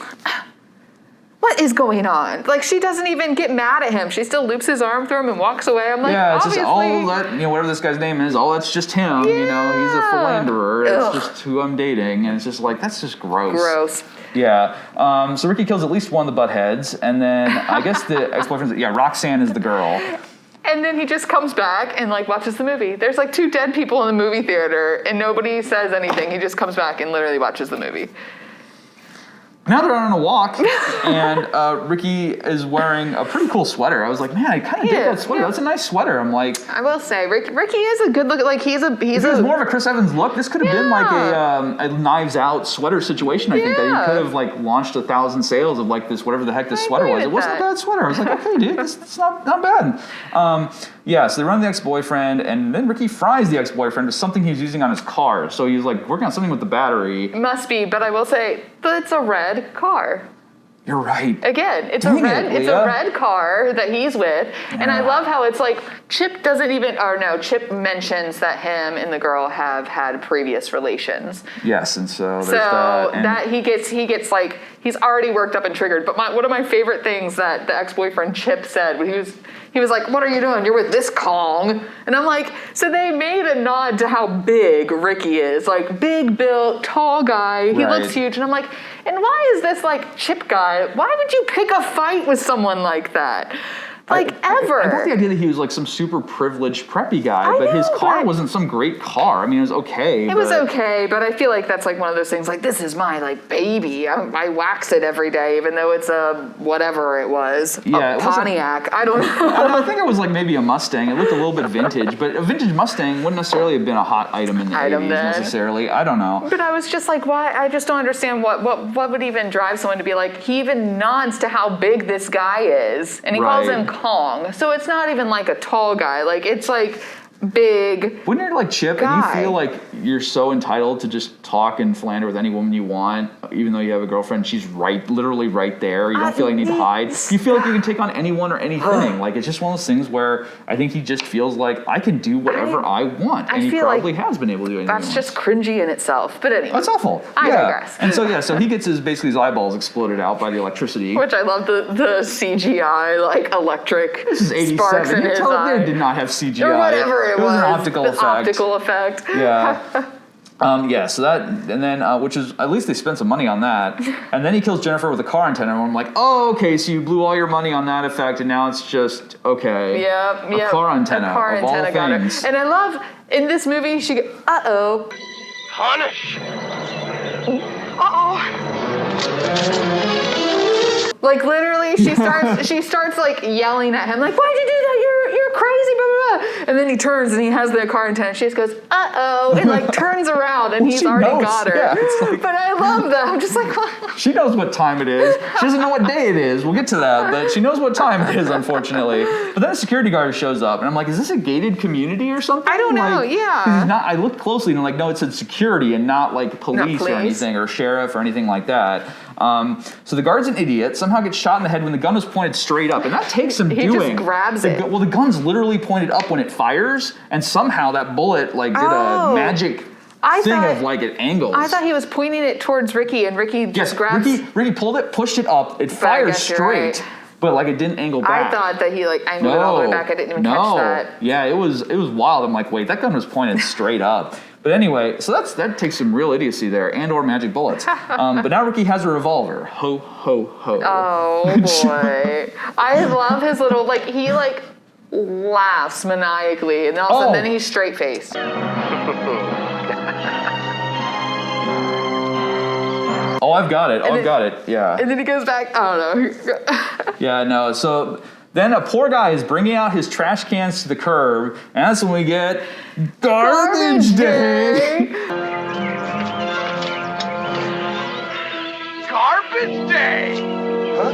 what is going on? Like, she doesn't even get mad at him. She still loops his arm through him and walks away. I'm like, yeah, it's obviously, just all that, whatever this guy's name is, all that's just him. Yeah. You know, he's a philanderer. It's just who I'm dating, and it's just like, that's just gross. Gross. Yeah. So Ricky kills at least one of the buttheads, and then I guess the ex-boyfriend's, Roxanne is the girl. And then he just comes back and like watches the movie. There's like 2 dead people in the movie theater, and nobody says anything. He just comes back and literally watches the movie. Now they're on a walk, and Ricky is wearing a pretty cool sweater. I was like, man, I kind of dig that sweater. That's a nice sweater. I'm like, I will say, Ricky is a good look. Like he's more of a Chris Evans look. This could have been like a Knives Out sweater situation. I think that he could have like launched 1,000 sales of like this, whatever the heck this sweater was. It wasn't a bad sweater. I was like, okay, dude, it's not bad. So they run the ex-boyfriend, and then Ricky fries the ex-boyfriend with something he's using on his car. So he's like working on something with the battery. Must be, but I will say, it's a red car. You're right. Again, it's a red car that he's with. Yeah. And I love how it's like Chip Chip mentions that him and the girl have had previous relations. Yes, and so there's that. And that he gets like, he's already worked up and triggered. But one of my favorite things that the ex-boyfriend Chip said when he was like, what are you doing? You're with this Kong. And I'm like, so they made a nod to how big Ricky is. Like, big built, tall guy. He looks huge. And I'm like, and why is this like Chip guy? Why would you pick a fight with someone like that? Like, ever. I got the idea that he was like some super privileged preppy guy, but his car wasn't some great car. I mean, it was okay. It was okay, but I feel like that's like one of those things, like, this is my like baby. I wax it every day, even though it's a whatever it was. A Pontiac. I don't know. I think it was like maybe a Mustang. It looked a little bit vintage, but a vintage Mustang wouldn't necessarily have been a hot item in the 80s necessarily. I don't know. But I was just like, why? I just don't understand what would even drive someone to be like, he even nods to how big this guy is, and he calls him Kong. So it's not even like a tall guy. Like, it's like big. When you're like Chip guy. and you feel like you're so entitled to just talk and philander with any woman you want, even though you have a girlfriend. She's literally right there. You don't feel like you need to hide. You feel like you can take on anyone or anything. Like, it's just one of those things where I think he just feels like I can do whatever I want, and he probably has been able to do anything. That's just cringy in itself. But anyway, that's awful. I digress. And so he gets his eyeballs exploded out by the electricity. Which I love the CGI, like electric This is 87. sparks in his eye. They did not have CGI. Or whatever it was. An optical effect. Optical effect. Yeah. So that, and then, which is, at least they spent some money on that. And then he kills Jennifer with a car antenna. And I'm like, oh, okay, so you blew all your money on that effect, and now it's just, okay. Yep. Car antenna. A car of antenna all got things. her. And I love, in this movie, she goes, uh-oh. Punish! Like, literally, she starts like yelling at him, like, why'd you do that? You're crazy, blah, blah, blah. And then he turns and he has the car antenna. She just goes, uh-oh, and like turns around and he's already got her. Yeah, like, but I love that. I'm just like, what? She knows what time it is. She doesn't know what day it is. We'll get to that, but she knows what time it is, unfortunately. But then a security guard shows up, and I'm like, is this a gated community or something? I don't know, like, yeah. 'cause he's not, I looked closely, and I'm like, no, it said security and not like police or anything, or sheriff or anything like that. So the guard's an idiot, somehow gets shot in the head when the gun was pointed straight up, and that takes some doing. He just grabs it. Well, the gun's literally pointed up when it fires, and somehow that bullet like did a magic thing of like at angles. I thought he was pointing it towards Ricky, and Ricky just grabs. Ricky pulled it, pushed it up, it fires straight. Right. But like it didn't angle back. I thought that he like angled it all the way back. I didn't even catch that. Yeah, it was wild. I'm like, wait, that gun was pointed straight up. But anyway, so that takes some real idiocy there, and or magic bullets. But now Ricky has a revolver. Ho, ho, ho. Oh boy. I love his little, like, he like laughs maniacally, and all of a sudden then he's straight faced. Oh, I've got it. Yeah. And then he goes back, I don't know. Yeah, no, so then a poor guy is bringing out his trash cans to the curb, and that's when we get Garbage Day. Garbage Day! Huh?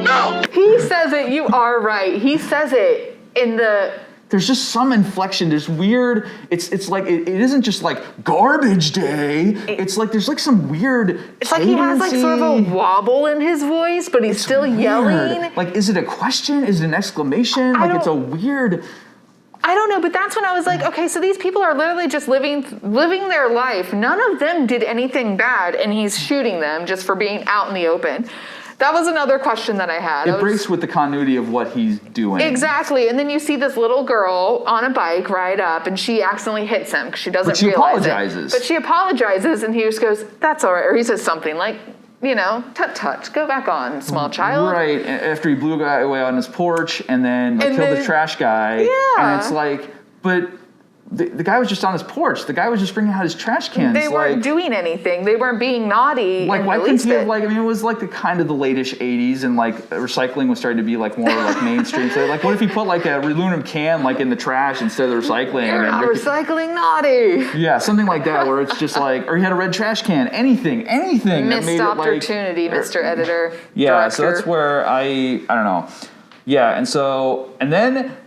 No! He says it, you are right. He says it in the... There's just some inflection. There's weird. It's like it isn't just like Garbage Day. It's like there's like some weird. It's like he has like sort of a wobble in his voice, but he's still weird. Yelling. Like, is it a question? Is it an exclamation? Like, it's a weird. I don't know, but that's when I was like, okay, so these people are literally just living their life. None of them did anything bad, and he's shooting them just for being out in the open. That was another question that I had. It breaks with the continuity of what he's doing. Exactly. And then you see this little girl on a bike ride up, and she accidentally hits him because she doesn't realize apologizes. But she apologizes, and he just goes, that's all right. Or he says something like, you know, tut, go back on, small child. Right. After he blew a guy away on his porch and then killed the trash guy. Yeah. And it's like, but... The guy was just on his porch. The guy was just bringing out his trash cans. They weren't doing anything. They weren't being naughty. Like, why couldn't he have, like, I mean, it was like the kind of the late-ish 80s, and like recycling was starting to be like more like mainstream. So like, what if he put like a aluminum can like in the trash instead of the recycling? You're not recycling naughty. Yeah, something like that, where it's just like, or he had a red trash can. Anything. Missed opportunity, Mr. Editor. Yeah, Director. so that's where I don't know. Yeah, and then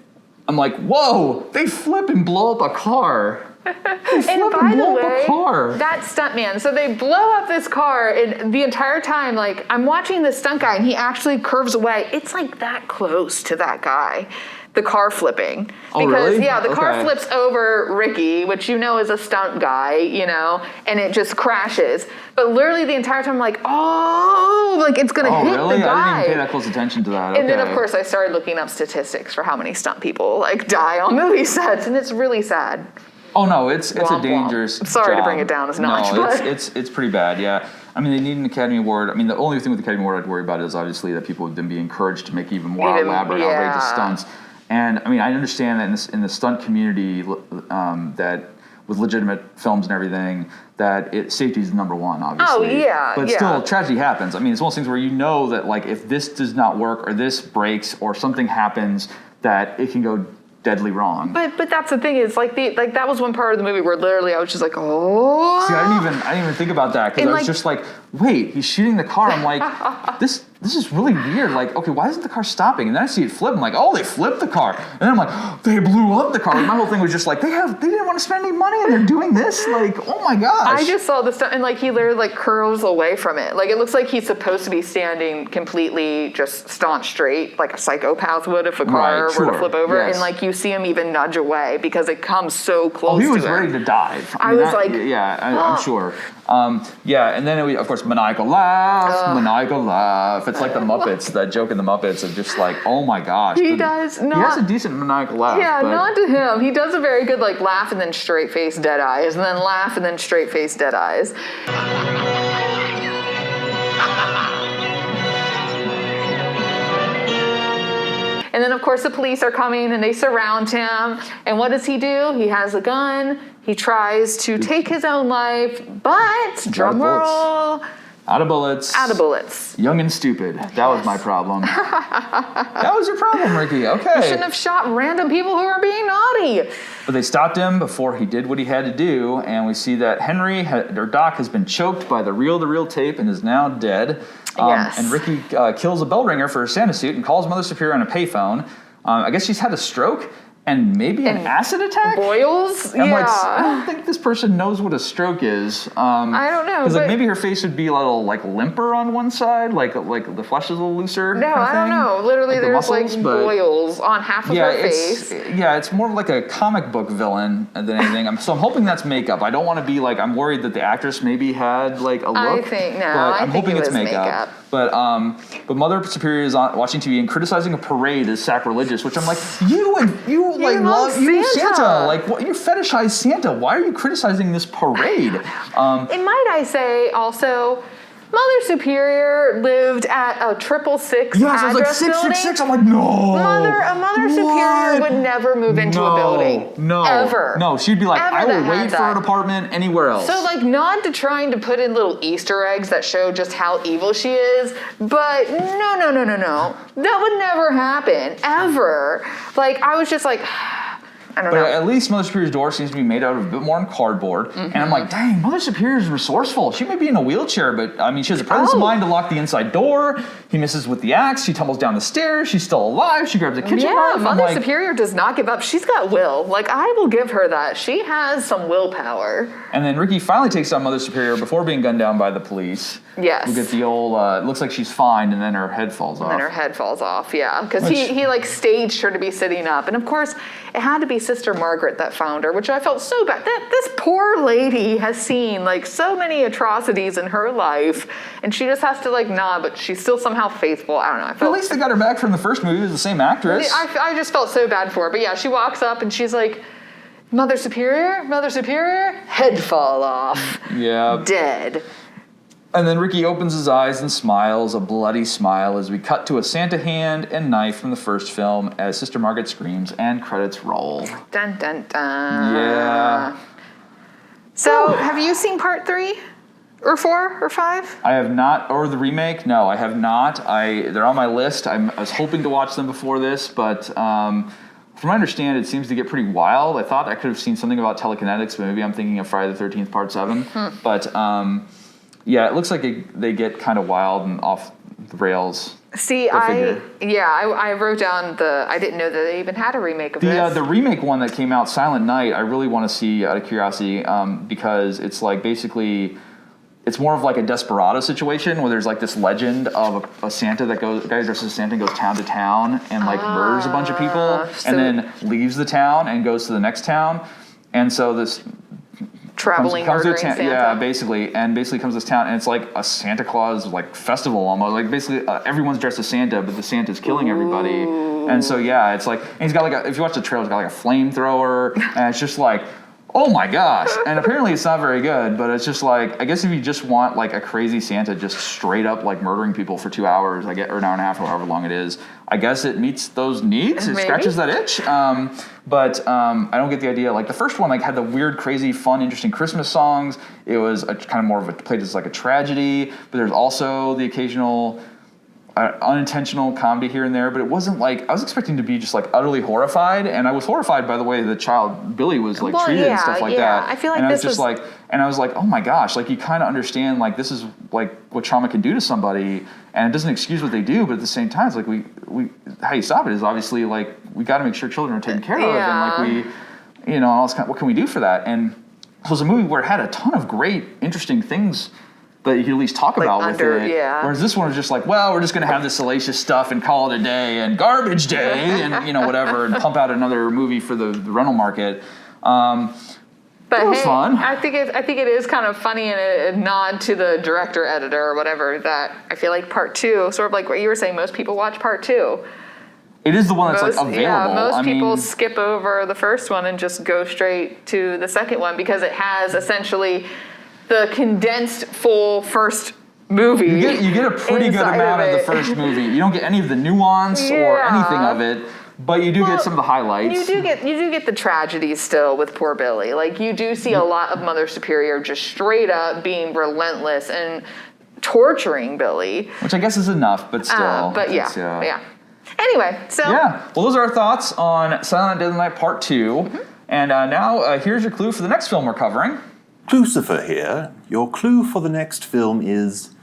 I'm like, whoa, they flip and blow up a car. They flip and by blow the way, up a car. that stuntman, so they blow up this car, and the entire time, like, I'm watching this stunt guy, and he actually curves away. It's like that close to that guy. The car flipping. Oh, because, really? yeah, the car Okay. flips over Ricky, which you know is a stunt guy, you know, and it just crashes. But literally the entire time I'm like, oh, like it's gonna hit really? the guy. I didn't even pay that close attention to that. And then of course I started looking up statistics for how many stunt people like die on movie sets, and it's really sad. Oh no, it's Womp, a dangerous. womp. Sorry to job. bring it down as notch, No, but it's pretty bad. Yeah, I mean they need an Academy Award. I mean the only thing with the Academy Award I'd worry about is obviously that people would then be encouraged to make even more elaborate, outrageous stunts. And I mean I understand that in the stunt community that with legitimate films and everything that safety is number one, obviously. Oh yeah, but still tragedy happens. I mean it's one of those things where you know that like if this does not work or this breaks or something happens that it can go deadly wrong. But that's the thing is like that was one part of the movie where literally I was just like, oh. See, I didn't even think about that because I was just like, wait, he's shooting the car. I'm like, this this is really weird. Like, okay, why isn't the car stopping? And then I see it flip. I'm like, oh, they flipped the car. And then I'm like, oh, they blew up the car. Like, my whole thing was just like, they didn't want to spend any money and they're doing this. Like, oh my gosh. I just saw the stuff, and like he literally like curls away from it. Like it looks like he's supposed to be standing completely just staunch straight, like a psychopath would if a car were to flip over. Yes. And like you see him even nudge away because it comes so close to him. He was ready to dive. I was like, I'm sure. And then we, of course, maniacal laugh. It's like the Muppets, that joke in the Muppets of just like, oh my gosh. He has a decent maniacal laugh. Yeah, not to him. He does a very good like laugh and then straight face dead eyes, and then laugh and then straight face dead eyes. And then, of course, the police are coming and they surround him. And what does he do? He has a gun. He tries to take his own life, but drum roll. Out of bullets. Out of bullets. Young and stupid. That was my problem. That was your problem, Ricky. Okay. You shouldn't have shot random people who were being naughty. But they stopped him before he did what he had to do, and we see that Doc has been choked by the reel-to-reel tape and is now dead. Yes. And Ricky kills a bell ringer for her Santa suit and calls Mother Superior on a payphone. I guess she's had a stroke and maybe an acid attack? Boils? I'm like, I don't think this person knows what a stroke is. I don't know. Because like maybe her face would be a little like limper on one side, like the flesh is a little looser. No, I don't know. Literally, like there's muscles, like boils on half of her face. It's more like a comic book villain than anything. So I'm hoping that's makeup. I don't want to be like, I'm worried that the actress maybe had like a look. I think I'm hoping it it's was makeup. But Mother Superior is watching TV and criticizing a parade as sacrilegious, which I'm like, you love Santa. Like, what, you fetishize Santa. Why are you criticizing this parade? And might I say also, Mother Superior lived at a 666 yes, I was like, 666. I'm like, no. A Mother Superior would never move into a building. No. Ever. No, she'd be like, I will wait for an apartment anywhere else. So, like, not to trying to put in little Easter eggs that show just how evil she is, but no. That would never happen. Ever. Like, I was just like... I don't know. At least Mother Superior's door seems to be made out of a bit more than cardboard. Mm-hmm. And I'm like, dang, Mother Superior is resourceful. She may be in a wheelchair, but I mean, she has the presence of mind to lock the inside door. He misses with the axe. She tumbles down the stairs. She's still alive. She grabs a kitchen knife. Yeah, Mother Superior does not give up. She's got will. Like, I will give her that. She has some willpower. And then Ricky finally takes on Mother Superior before being gunned down by the police. Yes. We get the old, it looks like she's fine, and then her head falls off. And then her head falls off, yeah. Because he like staged her to be sitting up. And of course, it had to be Sister Margaret that found her, which I felt so bad. This poor lady has seen like so many atrocities in her life, and she just has to like nod, but she's still somehow faithful. I don't know. At least they got her back from the first movie. It was the same actress. I just felt so bad for her. But yeah, she walks up and she's like, Mother Superior, head fall off. Yeah. Dead. And then Ricky opens his eyes and smiles, a bloody smile, as we cut to a Santa hand and knife from the first film as Sister Margaret screams and credits roll. Dun, dun, dun. Yeah. So, have you seen part 3? Or 4 or 5? I have not, or the remake? No, I have not. They're on my list. I was hoping to watch them before this, but from what I understand, it seems to get pretty wild. I thought I could have seen something about telekinetics, but maybe I'm thinking of Friday the 13th Part 7. But yeah, it looks like they get kind of wild and off the rails. See, I wrote down I didn't know that they even had a remake of this. The remake one that came out, Silent Night, I really want to see out of curiosity because it's like basically... It's more of like a Desperado situation where there's like this legend of a Santa a guy dressed as Santa goes town to town and like murders a bunch of people and then leaves the town and goes to the next town. And so this traveling murdering Santa. Yeah, basically comes to this town and it's like a Santa Claus like festival almost. Like basically everyone's dressed as Santa, but the Santa's killing everybody. And so yeah, it's like, and he's got like if you watch the trailer, he's got like a flamethrower and it's just like, oh my gosh. And apparently it's not very good, but it's just like, I guess if you just want like a crazy Santa just straight up like murdering people for 2 hours, or an hour and a half, or however long it is, I guess it meets those needs. It scratches that itch. But I don't get the idea. Like the first one like had the weird, crazy, fun, interesting Christmas songs. It was kind of more of played as like a tragedy, but there's also the occasional unintentional comedy here and there, but it wasn't like I was expecting to be just like utterly horrified, and I was horrified by the way the child Billy was like treated and stuff like that. I feel like and this I was just like, and I was like, oh my gosh, like you kind of understand like this is like what trauma can do to somebody, and it doesn't excuse what they do, but at the same time, it's like we how you stop it is obviously like we got to make sure children are taken care of, and like we, you know, all this kind of, what can we do for that? And it was a movie where it had a ton of great, interesting things that you could at least talk about with it. Yeah. Whereas this one was just like, well, we're just going to have this salacious stuff and call it a day and garbage day and, you know, whatever, and pump out another movie for the rental market. But it was fun. I think it is kind of funny and a nod to the director, editor, or whatever, that I feel like part 2, sort of like what you were saying, most people watch part 2. It is the one that's like available. Yeah, most people skip over the first one and just go straight to the second one because it has essentially the condensed full first movie. You get a pretty good amount of the first movie. You don't get any of the nuance or anything of it, but you do get some of the highlights. You do get the tragedies still with poor Billy. Like you do see a lot of Mother Superior just straight up being relentless and torturing Billy. Which I guess is enough, but still. But yeah. Anyway, so yeah. Well, those are our thoughts on Silent Night, Deadly Night Part 2. Mm-hmm. And now here's your clue for the next film we're covering. Lucifer here. Your clue for the next film is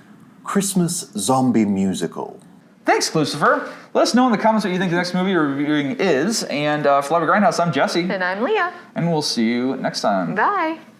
Christmas Zombie Musical. Thanks, Lucifer. Let us know in the comments what you think the next movie we're reviewing is. And for Live at Grindhouse, I'm Jesse. And I'm Leah. And we'll see you next time. Bye.